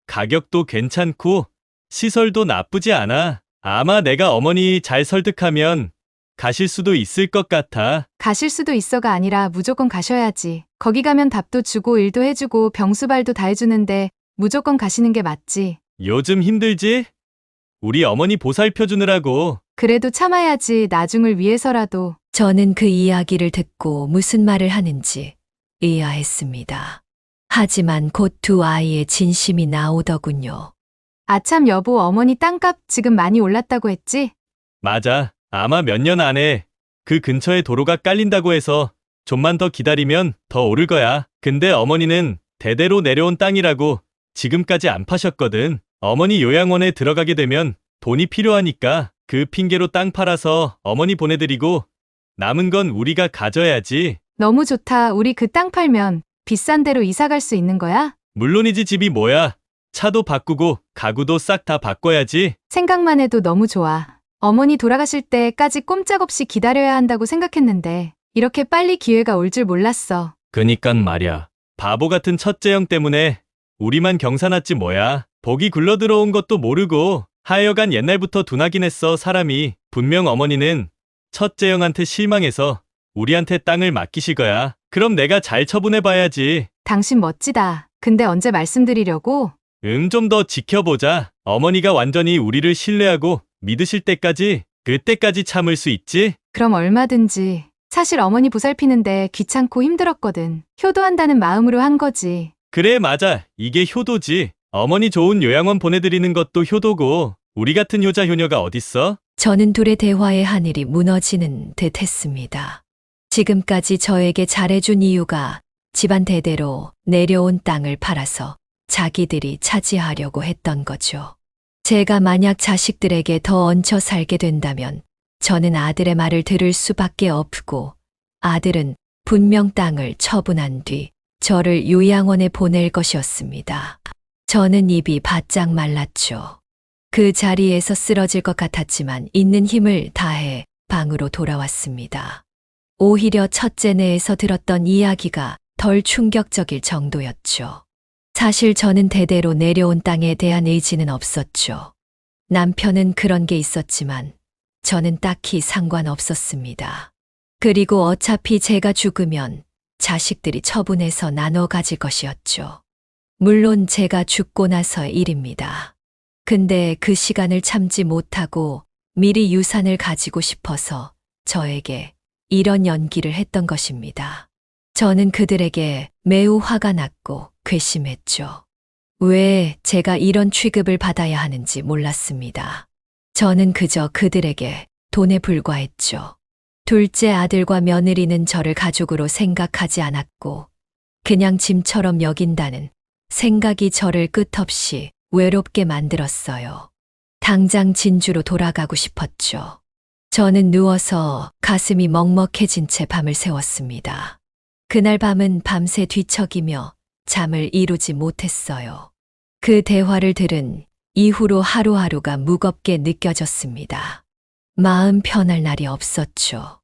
[SPEAKER 5] 가격도 괜찮고 시설도 나쁘지 않아. 아마 내가 어머니 잘 설득하면 가실 수도 있을 것 같아.
[SPEAKER 6] 가실 수도 있어가 아니라 무조건 가셔야지. 거기 가면 답도 주고 일도 해주고 병수발도 다 해주는데 무조건 가시는 게 맞지.
[SPEAKER 5] 요즘 힘들지? 우리 어머니 보살펴 주느라고.
[SPEAKER 6] 그래도 참아야지. 나중을 위해서라도.
[SPEAKER 4] 저는 그 이야기를 듣고 무슨 말을 하는지 의아했습니다. 하지만 곧 두 아이의 진심이 나오더군요.
[SPEAKER 6] 아참 여보, 어머니 땅값 지금 많이 올랐다고 했지?
[SPEAKER 5] 맞아. 아마 몇 년 안에 그 근처에 도로가 깔린다고 해서 좀만 더 기다리면 더 오를 거야. 근데 어머니는 대대로 내려온 땅이라고 지금까지 안 파셨거든. 어머니 요양원에 들어가게 되면 돈이 필요하니까 그 핑계로 땅 팔아서 어머니 보내드리고 남은 건 우리가 가져야지.
[SPEAKER 6] 너무 좋다. 우리 그 땅 팔면 비싼 데로 이사 갈 수 있는 거야?
[SPEAKER 5] 물론이지. 집이 뭐야. 차도 바꾸고 가구도 싹 다 바꿔야지.
[SPEAKER 6] 생각만 해도 너무 좋아. 어머니 돌아가실 때까지 꼼짝없이 기다려야 한다고 생각했는데 이렇게 빨리 기회가 올 줄 몰랐어.
[SPEAKER 5] 그니깐 말야. 바보 같은 첫째 형 때문에 우리만 경사났지 뭐야. 복이 굴러들어온 것도 모르고 하여간 옛날부터 둔하긴 했어, 사람이. 분명 어머니는 첫째 형한테 실망해서 우리한테 땅을 맡기실 거야. 그럼 내가 잘 처분해봐야지.
[SPEAKER 6] 당신 멋지다. 근데 언제 말씀드리려고?
[SPEAKER 5] 좀 더 지켜보자. 어머니가 완전히 우리를 신뢰하고 믿으실 때까지 그때까지 참을 수 있지?
[SPEAKER 6] 그럼 얼마든지. 사실 어머니 보살피는데 귀찮고 힘들었거든. 효도한다는 마음으로 한 거지.
[SPEAKER 5] 그래, 맞아. 이게 효도지. 어머니 좋은 요양원 보내드리는 것도 효도고, 우리 같은 효자 효녀가 어딨어?
[SPEAKER 4] 저는 둘의 대화의 하늘이 무너지는 듯 했습니다. 지금까지 저에게 잘해준 이유가 집안 대대로 내려온 땅을 팔아서 자기들이 차지하려고 했던 거죠. 제가 만약 자식들에게 더 얹혀 살게 된다면 저는 아들의 말을 들을 수밖에 없고 아들은 분명 땅을 처분한 뒤 저를 요양원에 보낼 것이었습니다. 저는 입이 바짝 말랐죠. 그 자리에서 쓰러질 것 같았지만 있는 힘을 다해 방으로 돌아왔습니다. 오히려 첫째 내에서 들었던 이야기가 덜 충격적일 정도였죠. 사실 저는 대대로 내려온 땅에 대한 의지는 없었죠. 남편은 그런 게 있었지만 저는 딱히 상관없었습니다. 그리고 어차피 제가 죽으면 자식들이 처분해서 나눠 가질 것이었죠. 물론 제가 죽고 나서의 일입니다. 근데 그 시간을 참지 못하고 미리 유산을 가지고 싶어서 저에게 이런 연기를 했던 것입니다. 저는 그들에게 매우 화가 났고 괘씸했죠. 왜 제가 이런 취급을 받아야 하는지 몰랐습니다. 저는 그저 그들에게 돈에 불과했죠. 둘째 아들과 며느리는 저를 가족으로 생각하지 않았고 그냥 짐처럼 여긴다는 생각이 저를 끝없이 외롭게 만들었어요. 당장 진주로 돌아가고 싶었죠. 저는 누워서 가슴이 먹먹해진 채 밤을 새웠습니다. 그날 밤은 밤새 뒤척이며 잠을 이루지 못했어요. 그 대화를 들은 이후로 하루하루가 무겁게 느껴졌습니다. 마음 편할 날이 없었죠.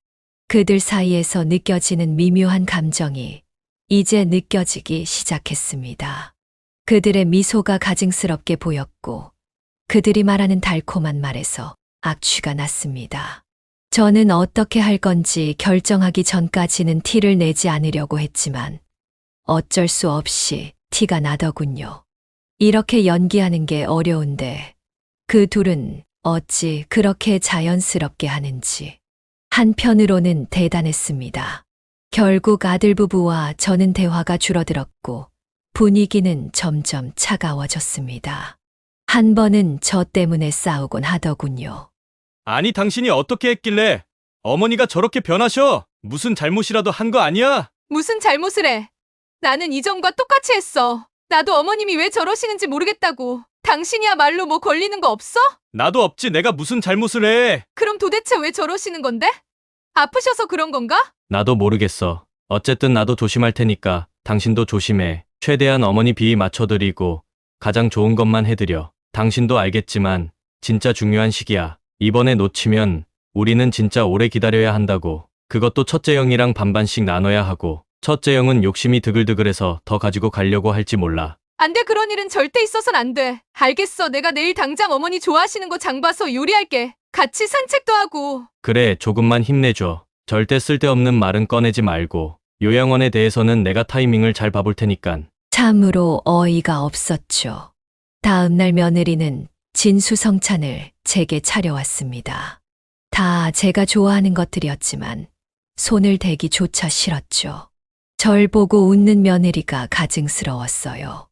[SPEAKER 4] 그들 사이에서 느껴지는 미묘한 감정이 이제 느껴지기 시작했습니다. 그들의 미소가 가증스럽게 보였고 그들이 말하는 달콤한 말에서 악취가 났습니다. 저는 어떻게 할 건지 결정하기 전까지는 티를 내지 않으려고 했지만 어쩔 수 없이 티가 나더군요. 이렇게 연기하는 게 어려운데 그 둘은 어찌 그렇게 자연스럽게 하는지. 한편으로는 대단했습니다. 결국 아들 부부와 저는 대화가 줄어들었고 분위기는 점점 차가워졌습니다. 한 번은 저 때문에 싸우곤 하더군요.
[SPEAKER 5] 아니, 당신이 어떻게 했길래 어머니가 저렇게 변하셔? 무슨 잘못이라도 한 거 아니야?
[SPEAKER 6] 무슨 잘못을 해? 나는 이전과 똑같이 했어. 나도 어머님이 왜 저러시는지 모르겠다고. 당신이야말로 뭐 걸리는 거 없어?
[SPEAKER 5] 나도 없지. 내가 무슨 잘못을 해?
[SPEAKER 6] 그럼 도대체 왜 저러시는 건데? 아프셔서 그런 건가?
[SPEAKER 5] 나도 모르겠어. 어쨌든 나도 조심할 테니까 당신도 조심해. 최대한 어머니 비위 맞춰드리고 가장 좋은 것만 해드려. 당신도 알겠지만 진짜 중요한 시기야. 이번에 놓치면 우리는 진짜 오래 기다려야 한다고. 그것도 첫째 형이랑 반반씩 나눠야 하고 첫째 형은 욕심이 드글드글해서 더 가지고 가려고 할지 몰라.
[SPEAKER 6] 안 돼, 그런 일은 절대 있어선 안 돼. 알겠어, 내가 내일 당장 어머니 좋아하시는 거 장 봐서 요리할게. 같이 산책도 하고.
[SPEAKER 5] 그래, 조금만 힘내줘. 절대 쓸데없는 말은 꺼내지 말고 요양원에 대해서는 내가 타이밍을 잘 봐볼 테니깐.
[SPEAKER 4] 참으로 어이가 없었죠. 다음 날 며느리는 진수성찬을 제게 차려왔습니다. 다 제가 좋아하는 것들이었지만 손을 대기조차 싫었죠. 절 보고 웃는 며느리가 가증스러웠어요.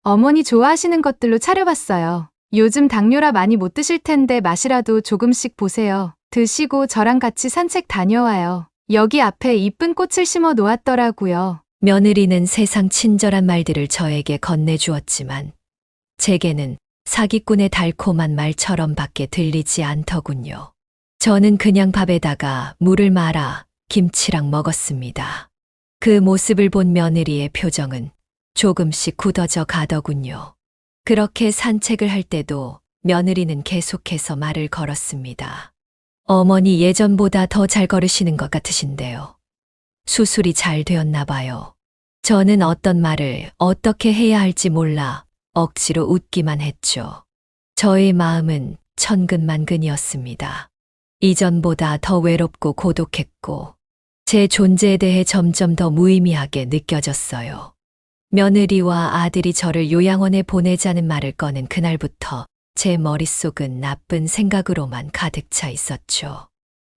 [SPEAKER 6] 어머니 좋아하시는 것들로 차려봤어요. 요즘 당뇨라 많이 못 드실 텐데 맛이라도 조금씩 보세요. 드시고 저랑 같이 산책 다녀와요. 여기 앞에 이쁜 꽃을 심어 놓았더라고요.
[SPEAKER 4] 며느리는 세상 친절한 말들을 저에게 건네주었지만 제게는 사기꾼의 달콤한 말처럼 밖에 들리지 않더군요. 저는 그냥 밥에다가 물을 말아 김치랑 먹었습니다. 그 모습을 본 며느리의 표정은 조금씩 굳어져 가더군요. 그렇게 산책을 할 때도 며느리는 계속해서 말을 걸었습니다. 어머니 예전보다 더 잘 걸으시는 것 같으신데요. 수술이 잘 되었나 봐요. 저는 어떤 말을 어떻게 해야 할지 몰라 억지로 웃기만 했죠. 저의 마음은 천근만근이었습니다. 이전보다 더 외롭고 고독했고 제 존재에 대해 점점 더 무의미하게 느껴졌어요. 며느리와 아들이 저를 요양원에 보내자는 말을 꺼낸 그날부터 제 머릿속은 나쁜 생각으로만 가득 차 있었죠.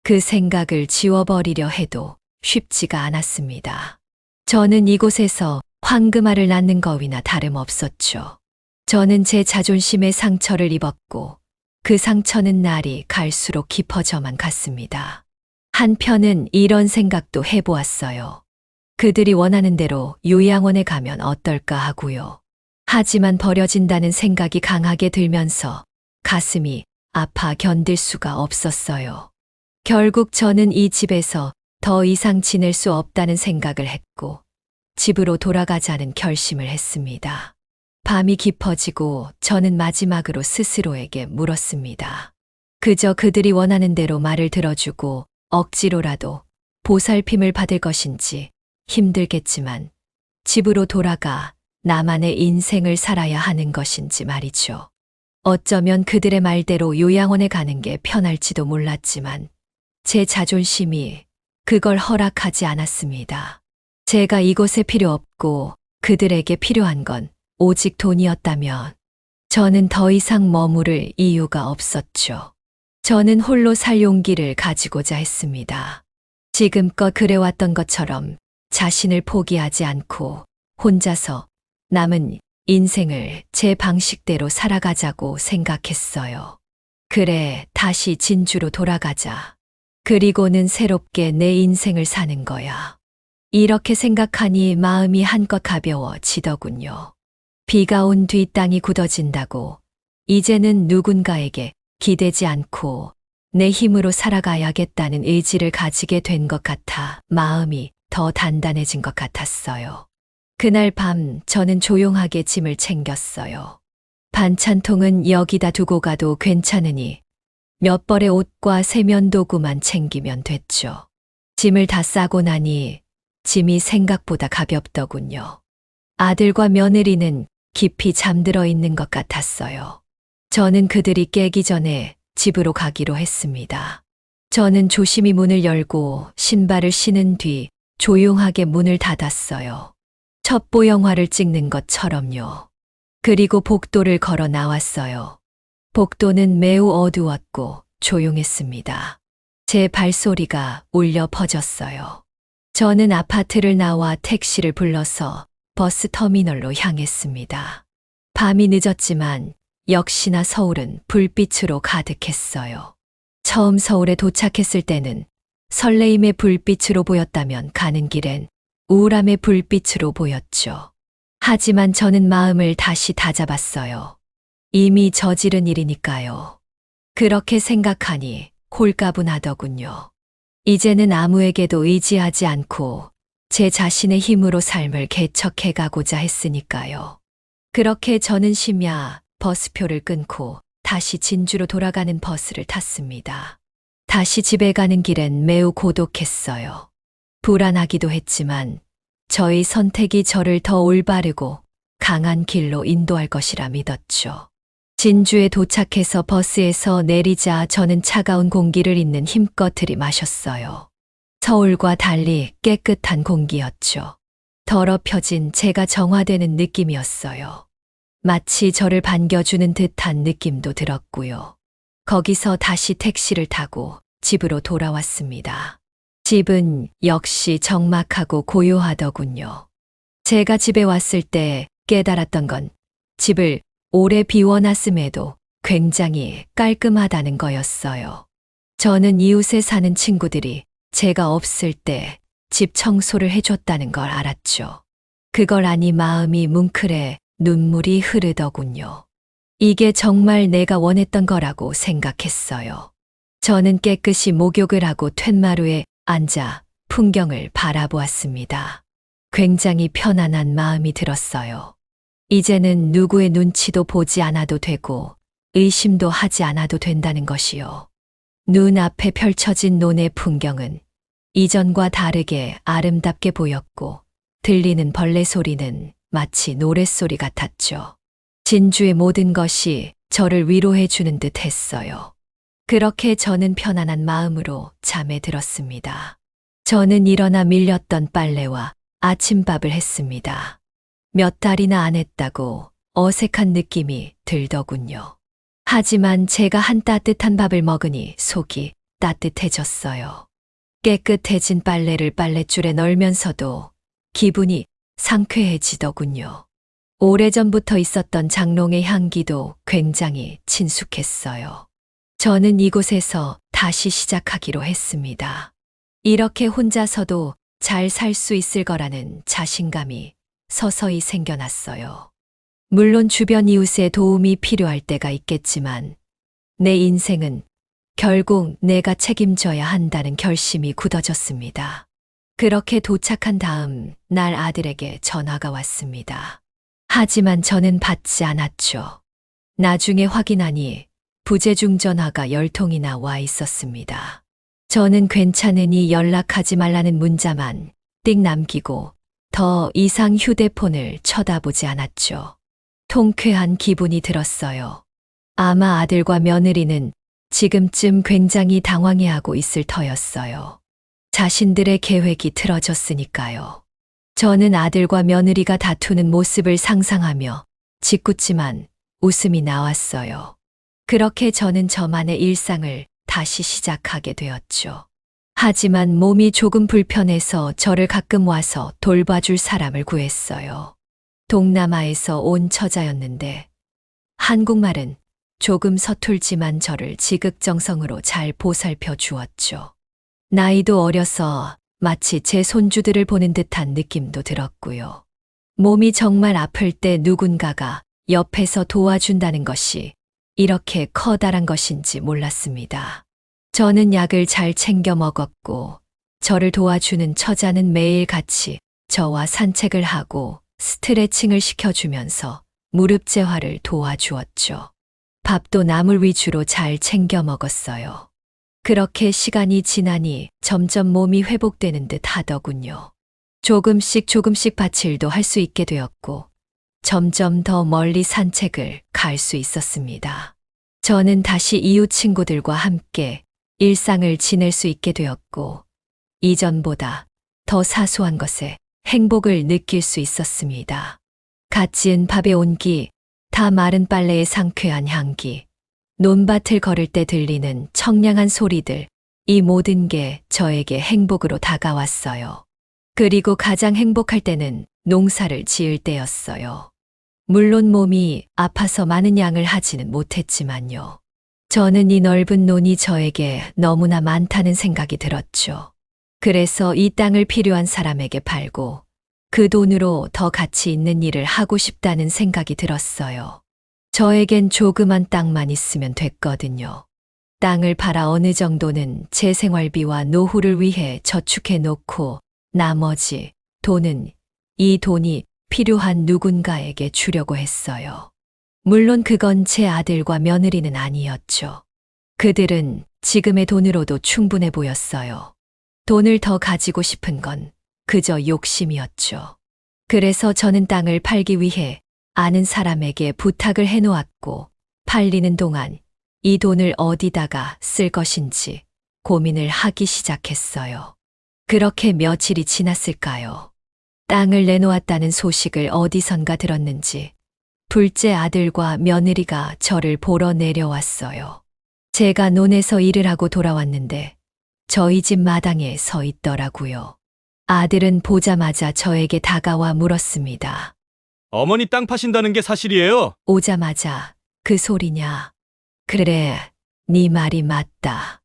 [SPEAKER 4] 그 생각을 지워버리려 해도 쉽지가 않았습니다. 저는 이곳에서 황금알을 낳는 거위나 다름없었죠. 저는 제 자존심의 상처를 입었고 그 상처는 날이 갈수록 깊어져만 갔습니다. 한편은 이런 생각도 해보았어요. 그들이 원하는 대로 요양원에 가면 어떨까 하고요. 하지만 버려진다는 생각이 강하게 들면서 가슴이 아파 견딜 수가 없었어요. 결국 저는 이 집에서 더 이상 지낼 수 없다는 생각을 했고 집으로 돌아가자는 결심을 했습니다. 밤이 깊어지고 저는 마지막으로 스스로에게 물었습니다. 그저 그들이 원하는 대로 말을 들어주고 억지로라도 보살핌을 받을 것인지 힘들겠지만 집으로 돌아가 나만의 인생을 살아야 하는 것인지 말이죠. 어쩌면 그들의 말대로 요양원에 가는 게 편할지도 몰랐지만 제 자존심이 그걸 허락하지 않았습니다. 제가 이곳에 필요 없고 그들에게 필요한 건 오직 돈이었다면 저는 더 이상 머무를 이유가 없었죠. 저는 홀로 살 용기를 가지고자 했습니다. 지금껏 그래왔던 것처럼 자신을 포기하지 않고 혼자서 남은 인생을 제 방식대로 살아가자고 생각했어요. 그래, 다시 진주로 돌아가자. 그리고는 새롭게 내 인생을 사는 거야. 이렇게 생각하니 마음이 한껏 가벼워지더군요. 비가 온 뒤 땅이 굳어진다고 이제는 누군가에게 기대지 않고 내 힘으로 살아가야겠다는 의지를 가지게 된 것 같아 마음이 더 단단해진 것 같았어요. 그날 밤 저는 조용하게 짐을 챙겼어요. 반찬통은 여기다 두고 가도 괜찮으니 몇 벌의 옷과 세면도구만 챙기면 됐죠. 짐을 다 싸고 나니 짐이 생각보다 가볍더군요. 아들과 며느리는 깊이 잠들어 있는 것 같았어요. 저는 그들이 깨기 전에 집으로 가기로 했습니다. 저는 조심히 문을 열고 신발을 신은 뒤 조용하게 문을 닫았어요. 첩보 영화를 찍는 것처럼요. 그리고 복도를 걸어 나왔어요. 복도는 매우 어두웠고 조용했습니다. 제 발소리가 울려 퍼졌어요. 저는 아파트를 나와 택시를 불러서 버스 터미널로 향했습니다. 밤이 늦었지만 역시나 서울은 불빛으로 가득했어요. 처음 서울에 도착했을 때는 설레임의 불빛으로 보였다면 가는 길엔 우울함의 불빛으로 보였죠. 하지만 저는 마음을 다시 다잡았어요. 이미 저지른 일이니까요. 그렇게 생각하니 홀가분하더군요. 이제는 아무에게도 의지하지 않고 제 자신의 힘으로 삶을 개척해 가고자 했으니까요. 그렇게 저는 심야 버스표를 끊고 다시 진주로 돌아가는 버스를 탔습니다. 다시 집에 가는 길엔 매우 고독했어요. 불안하기도 했지만 저의 선택이 저를 더 올바르고 강한 길로 인도할 것이라 믿었죠. 진주에 도착해서 버스에서 내리자 저는 차가운 공기를 있는 힘껏 들이마셨어요. 서울과 달리 깨끗한 공기였죠. 더럽혀진 제가 정화되는 느낌이었어요. 마치 저를 반겨주는 듯한 느낌도 들었고요. 거기서 다시 택시를 타고 집으로 돌아왔습니다. 집은 역시 적막하고 고요하더군요. 제가 집에 왔을 때 깨달았던 건 집을 오래 비워놨음에도 굉장히 깔끔하다는 거였어요. 저는 이웃에 사는 친구들이 제가 없을 때 집 청소를 해줬다는 걸 알았죠. 그걸 아니 마음이 뭉클해 눈물이 흐르더군요. 이게 정말 내가 원했던 거라고 생각했어요. 저는 깨끗이 목욕을 하고 툇마루에 앉아 풍경을 바라보았습니다. 굉장히 편안한 마음이 들었어요. 이제는 누구의 눈치도 보지 않아도 되고 의심도 하지 않아도 된다는 것이요. 눈앞에 펼쳐진 논의 풍경은 이전과 다르게 아름답게 보였고 들리는 벌레 소리는 마치 노랫소리 같았죠. 진주의 모든 것이 저를 위로해 주는 듯 했어요. 그렇게 저는 편안한 마음으로 잠에 들었습니다. 저는 일어나 밀렸던 빨래와 아침밥을 했습니다. 몇 달이나 안 했다고 어색한 느낌이 들더군요. 하지만 제가 한 따뜻한 밥을 먹으니 속이 따뜻해졌어요. 깨끗해진 빨래를 빨랫줄에 널면서도 기분이 상쾌해지더군요. 오래전부터 있었던 장롱의 향기도 굉장히 친숙했어요. 저는 이곳에서 다시 시작하기로 했습니다. 이렇게 혼자서도 잘 살 수 있을 거라는 자신감이 서서히 생겨났어요. 물론 주변 이웃의 도움이 필요할 때가 있겠지만 내 인생은 결국 내가 책임져야 한다는 결심이 굳어졌습니다. 그렇게 도착한 다음 날 아들에게 전화가 왔습니다. 하지만 저는 받지 않았죠. 나중에 확인하니 부재중 전화가 10통이나 와 있었습니다. 저는 괜찮으니 연락하지 말라는 문자만 띡 남기고 더 이상 휴대폰을 쳐다보지 않았죠. 통쾌한 기분이 들었어요. 아마 아들과 며느리는 지금쯤 굉장히 당황해하고 있을 터였어요. 자신들의 계획이 틀어졌으니까요. 저는 아들과 며느리가 다투는 모습을 상상하며 짓궂지만 웃음이 나왔어요. 그렇게 저는 저만의 일상을 다시 시작하게 되었죠. 하지만 몸이 조금 불편해서 저를 가끔 와서 돌봐줄 사람을 구했어요. 동남아에서 온 처자였는데 한국말은 조금 서툴지만 저를 지극정성으로 잘 보살펴 주었죠. 나이도 어려서 마치 제 손주들을 보는 듯한 느낌도 들었고요. 몸이 정말 아플 때 누군가가 옆에서 도와준다는 것이 이렇게 커다란 것인지 몰랐습니다. 저는 약을 잘 챙겨 먹었고 저를 도와주는 처자는 매일 같이 저와 산책을 하고 스트레칭을 시켜주면서 무릎 재활을 도와주었죠. 밥도 나물 위주로 잘 챙겨 먹었어요. 그렇게 시간이 지나니 점점 몸이 회복되는 듯 하더군요. 조금씩 밭일도 할 수 있게 되었고 점점 더 멀리 산책을 갈 수 있었습니다. 저는 다시 이웃 친구들과 함께 일상을 지낼 수 있게 되었고 이전보다 더 사소한 것에 행복을 느낄 수 있었습니다. 갓 지은 밥의 온기, 다 마른 빨래의 상쾌한 향기, 논밭을 걸을 때 들리는 청량한 소리들, 이 모든 게 저에게 행복으로 다가왔어요. 그리고 가장 행복할 때는 농사를 지을 때였어요. 물론 몸이 아파서 많은 양을 하지는 못했지만요. 저는 이 넓은 논이 저에게 너무나 많다는 생각이 들었죠. 그래서 이 땅을 필요한 사람에게 팔고 그 돈으로 더 가치 있는 일을 하고 싶다는 생각이 들었어요. 저에겐 조그만 땅만 있으면 됐거든요. 땅을 팔아 어느 정도는 제 생활비와 노후를 위해 저축해 놓고 나머지 돈은 이 돈이 필요한 누군가에게 주려고 했어요. 물론 그건 제 아들과 며느리는 아니었죠. 그들은 지금의 돈으로도 충분해 보였어요. 돈을 더 가지고 싶은 건 그저 욕심이었죠. 그래서 저는 땅을 팔기 위해 아는 사람에게 부탁을 해놓았고 팔리는 동안 이 돈을 어디다가 쓸 것인지 고민을 하기 시작했어요. 그렇게 며칠이 지났을까요? 땅을 내놓았다는 소식을 어디선가 들었는지 둘째 아들과 며느리가 저를 보러 내려왔어요. 제가 논에서 일을 하고 돌아왔는데 저희 집 마당에 서 있더라고요. 아들은 보자마자 저에게 다가와 물었습니다.
[SPEAKER 5] 어머니 땅 파신다는 게 사실이에요?
[SPEAKER 4] 오자마자 그 소리냐? 그래, 네 말이 맞다.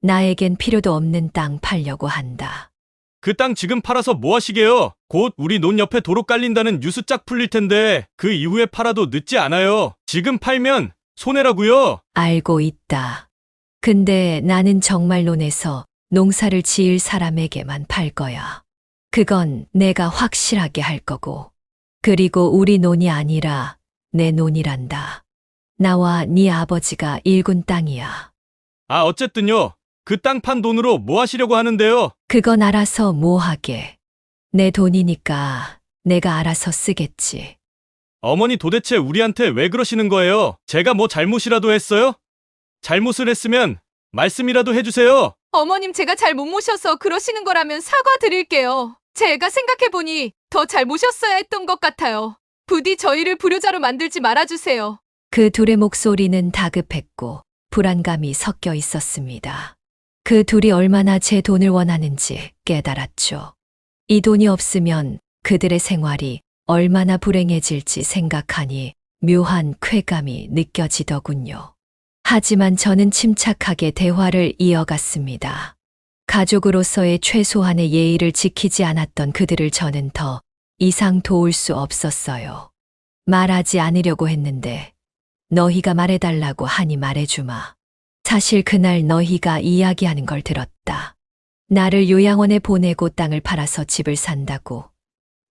[SPEAKER 4] 나에겐 필요도 없는 땅 팔려고 한다.
[SPEAKER 5] 그 땅 지금 팔아서 뭐 하시게요? 곧 우리 논 옆에 도로 깔린다는 뉴스 쫙 풀릴 텐데 그 이후에 팔아도 늦지 않아요. 지금 팔면 손해라고요.
[SPEAKER 4] 알고 있다. 근데 나는 정말 논에서 농사를 지을 사람에게만 팔 거야. 그건 내가 확실하게 할 거고. 그리고 우리 논이 아니라 내 논이란다. 나와 네 아버지가 일군 땅이야.
[SPEAKER 5] 아, 어쨌든요. 그 땅 판 돈으로 뭐 하시려고 하는데요?
[SPEAKER 4] 그건 알아서 뭐 하게. 내 돈이니까 내가 알아서 쓰겠지.
[SPEAKER 5] 어머니 도대체 우리한테 왜 그러시는 거예요? 제가 뭐 잘못이라도 했어요? 잘못을 했으면 말씀이라도 해주세요.
[SPEAKER 6] 어머님 제가 잘 못 모셔서 그러시는 거라면 사과드릴게요. 제가 생각해보니 더 잘 모셨어야 했던 것 같아요. 부디 저희를 불효자로 만들지 말아주세요.
[SPEAKER 4] 그 둘의 목소리는 다급했고 불안감이 섞여 있었습니다. 그 둘이 얼마나 제 돈을 원하는지 깨달았죠. 이 돈이 없으면 그들의 생활이 얼마나 불행해질지 생각하니 묘한 쾌감이 느껴지더군요. 하지만 저는 침착하게 대화를 이어갔습니다. 가족으로서의 최소한의 예의를 지키지 않았던 그들을 저는 더 이상 도울 수 없었어요. 말하지 않으려고 했는데 너희가 말해달라고 하니 말해주마. 사실 그날 너희가 이야기하는 걸 들었다. 나를 요양원에 보내고 땅을 팔아서 집을 산다고,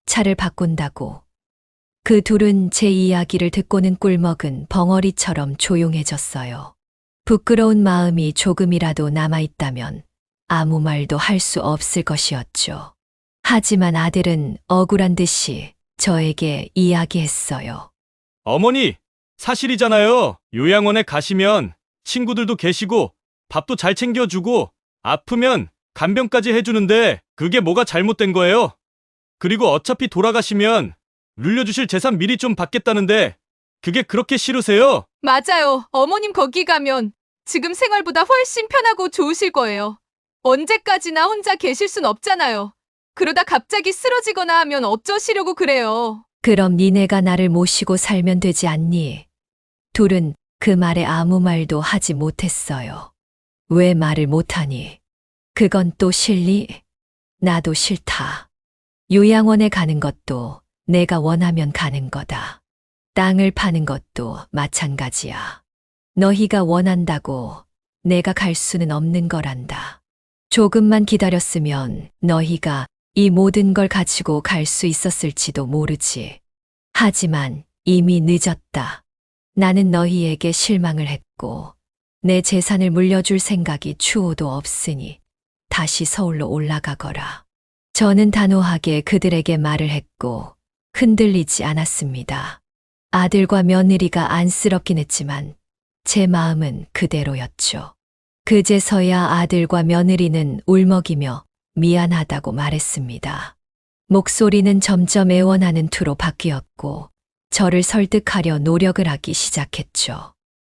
[SPEAKER 4] 차를 바꾼다고. 그 둘은 제 이야기를 듣고는 꿀먹은 벙어리처럼 조용해졌어요. 부끄러운 마음이 조금이라도 남아있다면 아무 말도 할 수 없을 것이었죠. 하지만 아들은 억울한 듯이 저에게 이야기했어요.
[SPEAKER 5] 어머니, 사실이잖아요. 요양원에 가시면 친구들도 계시고 밥도 잘 챙겨주고 아프면 간병까지 해주는데 그게 뭐가 잘못된 거예요? 그리고 어차피 돌아가시면 물려주실 재산 미리 좀 받겠다는데 그게 그렇게 싫으세요?
[SPEAKER 6] 맞아요. 어머님 거기 가면 지금 생활보다 훨씬 편하고 좋으실 거예요. 언제까지나 혼자 계실 순 없잖아요. 그러다 갑자기 쓰러지거나 하면 어쩌시려고 그래요.
[SPEAKER 4] 그럼 니네가 나를 모시고 살면 되지 않니? 둘은 그 말에 아무 말도 하지 못했어요. 왜 말을 못하니? 그건 또 싫니? 나도 싫다. 요양원에 가는 것도 내가 원하면 가는 거다. 땅을 파는 것도 마찬가지야. 너희가 원한다고 내가 갈 수는 없는 거란다. 조금만 기다렸으면 너희가 이 모든 걸 가지고 갈 수 있었을지도 모르지. 하지만 이미 늦었다. 나는 너희에게 실망을 했고 내 재산을 물려줄 생각이 추호도 없으니 다시 서울로 올라가거라. 저는 단호하게 그들에게 말을 했고 흔들리지 않았습니다. 아들과 며느리가 안쓰럽긴 했지만 제 마음은 그대로였죠. 그제서야 아들과 며느리는 울먹이며 미안하다고 말했습니다. 목소리는 점점 애원하는 투로 바뀌었고 저를 설득하려 노력을 하기 시작했죠.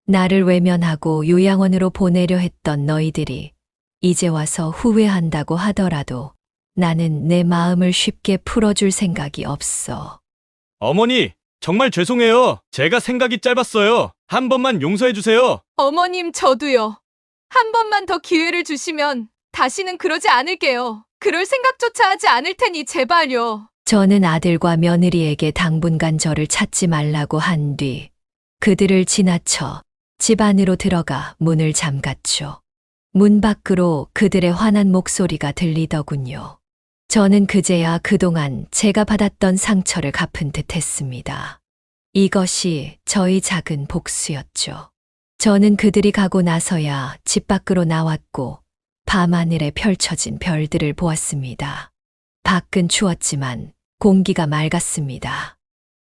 [SPEAKER 4] 나를 외면하고 요양원으로 보내려 했던 너희들이 이제 와서 후회한다고 하더라도 나는 내 마음을 쉽게 풀어줄 생각이 없어.
[SPEAKER 5] 어머니, 정말 죄송해요. 제가 생각이 짧았어요. 한 번만 용서해 주세요.
[SPEAKER 6] 어머님 저도요. 한 번만 더 기회를 주시면 다시는 그러지 않을게요. 그럴 생각조차 하지 않을 테니 제발요.
[SPEAKER 4] 저는 아들과 며느리에게 당분간 저를 찾지 말라고 한 뒤 그들을 지나쳐 집 안으로 들어가 문을 잠갔죠. 문 밖으로 그들의 화난 목소리가 들리더군요. 저는 그제야 그동안 제가 받았던 상처를 갚은 듯 했습니다. 이것이 저희 작은 복수였죠. 저는 그들이 가고 나서야 집 밖으로 나왔고 밤하늘에 펼쳐진 별들을 보았습니다. 밖은 추웠지만 공기가 맑았습니다.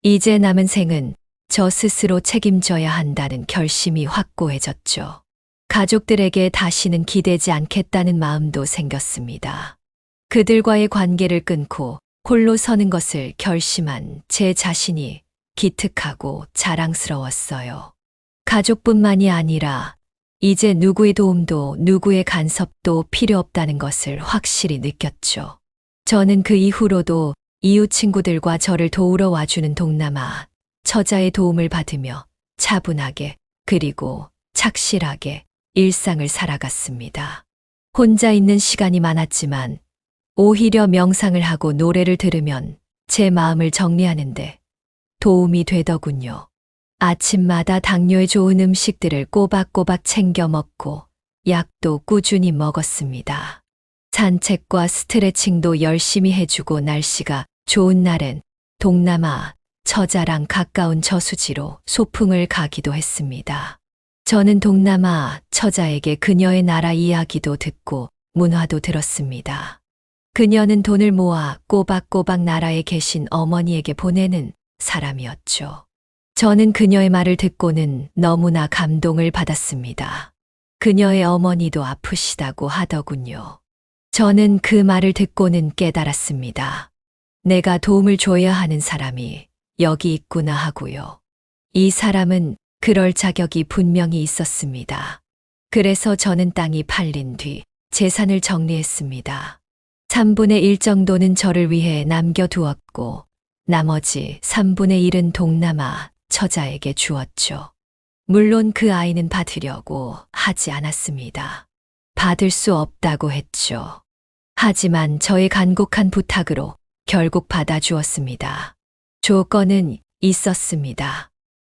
[SPEAKER 4] 이제 남은 생은 저 스스로 책임져야 한다는 결심이 확고해졌죠. 가족들에게 다시는 기대지 않겠다는 마음도 생겼습니다. 그들과의 관계를 끊고 홀로 서는 것을 결심한 제 자신이 기특하고 자랑스러웠어요. 가족뿐만이 아니라 이제 누구의 도움도 누구의 간섭도 필요 없다는 것을 확실히 느꼈죠. 저는 그 이후로도 이웃 친구들과 저를 도우러 와주는 동남아 처자의 도움을 받으며 차분하게 그리고 착실하게 일상을 살아갔습니다. 혼자 있는 시간이 많았지만 오히려 명상을 하고 노래를 들으면 제 마음을 정리하는데 도움이 되더군요. 아침마다 당뇨에 좋은 음식들을 꼬박꼬박 챙겨 먹고 약도 꾸준히 먹었습니다. 산책과 스트레칭도 열심히 해주고 날씨가 좋은 날엔 동남아 처자랑 가까운 저수지로 소풍을 가기도 했습니다. 저는 동남아 처자에게 그녀의 나라 이야기도 듣고 문화도 들었습니다. 그녀는 돈을 모아 꼬박꼬박 나라에 계신 어머니에게 보내는 사람이었죠. 저는 그녀의 말을 듣고는 너무나 감동을 받았습니다. 그녀의 어머니도 아프시다고 하더군요. 저는 그 말을 듣고는 깨달았습니다. 내가 도움을 줘야 하는 사람이 여기 있구나 하고요. 이 사람은 그럴 자격이 분명히 있었습니다. 그래서 저는 땅이 팔린 뒤 재산을 정리했습니다. 3분의 1 정도는 저를 위해 남겨두었고 나머지 3분의 1은 동남아 처자에게 주었죠. 물론 그 아이는 받으려고 하지 않았습니다. 받을 수 없다고 했죠. 하지만 저의 간곡한 부탁으로 결국 받아주었습니다. 조건은 있었습니다.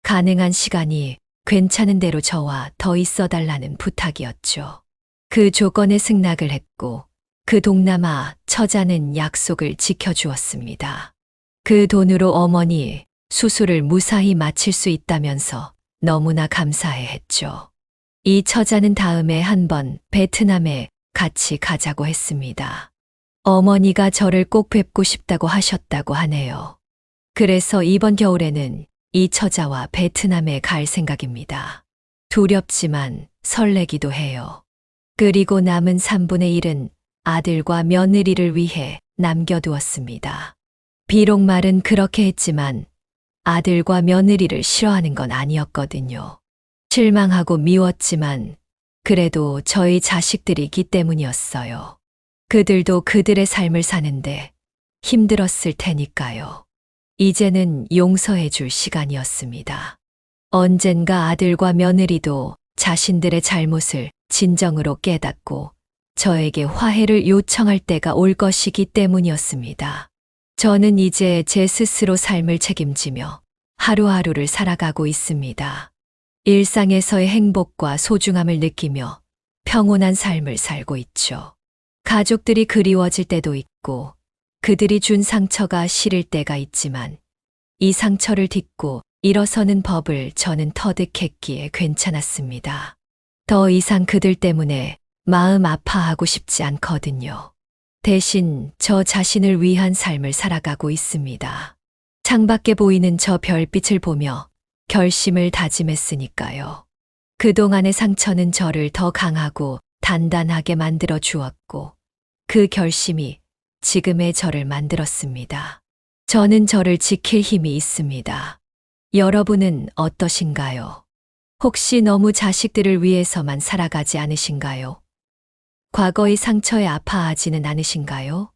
[SPEAKER 4] 가능한 시간이 괜찮은 대로 저와 더 있어달라는 부탁이었죠. 그 조건에 승낙을 했고 그 동남아 처자는 약속을 지켜주었습니다. 그 돈으로 어머니 수술을 무사히 마칠 수 있다면서 너무나 감사해 했죠. 이 처자는 다음에 한번 베트남에 같이 가자고 했습니다. 어머니가 저를 꼭 뵙고 싶다고 하셨다고 하네요. 그래서 이번 겨울에는 이 처자와 베트남에 갈 생각입니다. 두렵지만 설레기도 해요. 그리고 남은 3분의 1은 아들과 며느리를 위해 남겨두었습니다. 비록 말은 그렇게 했지만 아들과 며느리를 싫어하는 건 아니었거든요. 실망하고 미웠지만 그래도 저희 자식들이기 때문이었어요. 그들도 그들의 삶을 사는데 힘들었을 테니까요. 이제는 용서해 줄 시간이었습니다. 언젠가 아들과 며느리도 자신들의 잘못을 진정으로 깨닫고 저에게 화해를 요청할 때가 올 것이기 때문이었습니다. 저는 이제 제 스스로 삶을 책임지며 하루하루를 살아가고 있습니다. 일상에서의 행복과 소중함을 느끼며 평온한 삶을 살고 있죠. 가족들이 그리워질 때도 있고 그들이 준 상처가 시릴 때가 있지만 이 상처를 딛고 일어서는 법을 저는 터득했기에 괜찮았습니다. 더 이상 그들 때문에 마음 아파하고 싶지 않거든요. 대신 저 자신을 위한 삶을 살아가고 있습니다. 창밖에 보이는 저 별빛을 보며 결심을 다짐했으니까요. 그동안의 상처는 저를 더 강하고 단단하게 만들어 주었고 그 결심이 지금의 저를 만들었습니다. 저는 저를 지킬 힘이 있습니다. 여러분은 어떠신가요? 혹시 너무 자식들을 위해서만 살아가지 않으신가요? 과거의 상처에 아파하지는 않으신가요?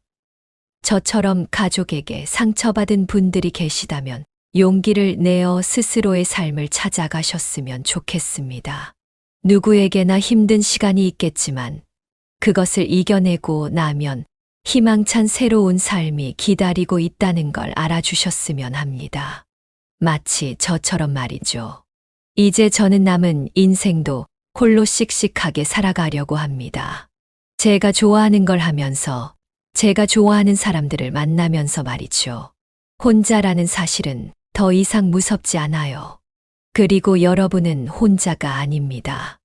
[SPEAKER 4] 저처럼 가족에게 상처받은 분들이 계시다면 용기를 내어 스스로의 삶을 찾아가셨으면 좋겠습니다. 누구에게나 힘든 시간이 있겠지만 그것을 이겨내고 나면 희망찬 새로운 삶이 기다리고 있다는 걸 알아주셨으면 합니다. 마치 저처럼 말이죠. 이제 저는 남은 인생도 홀로 씩씩하게 살아가려고 합니다. 제가 좋아하는 걸 하면서 제가 좋아하는 사람들을 만나면서 말이죠. 혼자라는 사실은 더 이상 무섭지 않아요. 그리고 여러분은 혼자가 아닙니다.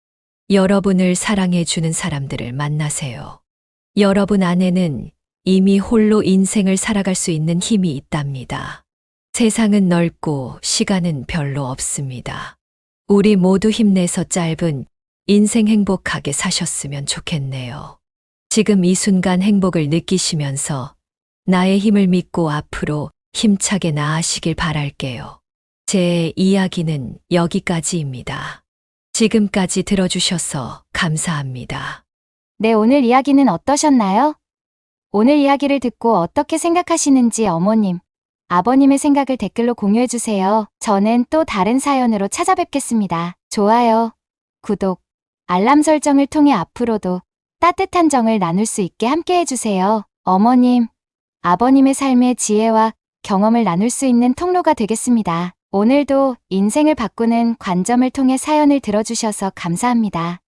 [SPEAKER 4] 여러분을 사랑해주는 사람들을 만나세요. 여러분 안에는 이미 홀로 인생을 살아갈 수 있는 힘이 있답니다. 세상은 넓고 시간은 별로 없습니다. 우리 모두 힘내서 짧은 인생 행복하게 사셨으면 좋겠네요. 지금 이 순간 행복을 느끼시면서 나의 힘을 믿고 앞으로 힘차게 나아가시길 바랄게요. 제 이야기는 여기까지입니다. 지금까지 들어주셔서 감사합니다.
[SPEAKER 3] 네, 오늘 이야기는 어떠셨나요? 오늘 이야기를 듣고 어떻게 생각하시는지 어머님, 아버님의 생각을 댓글로 공유해주세요. 저는 또 다른 사연으로 찾아뵙겠습니다. 좋아요, 구독, 알람 설정을 통해 앞으로도 따뜻한 정을 나눌 수 있게 함께 해주세요. 어머님, 아버님의 삶의 지혜와 경험을 나눌 수 있는 통로가 되겠습니다. 오늘도 인생을 바꾸는 관점을 통해 사연을 들어주셔서 감사합니다.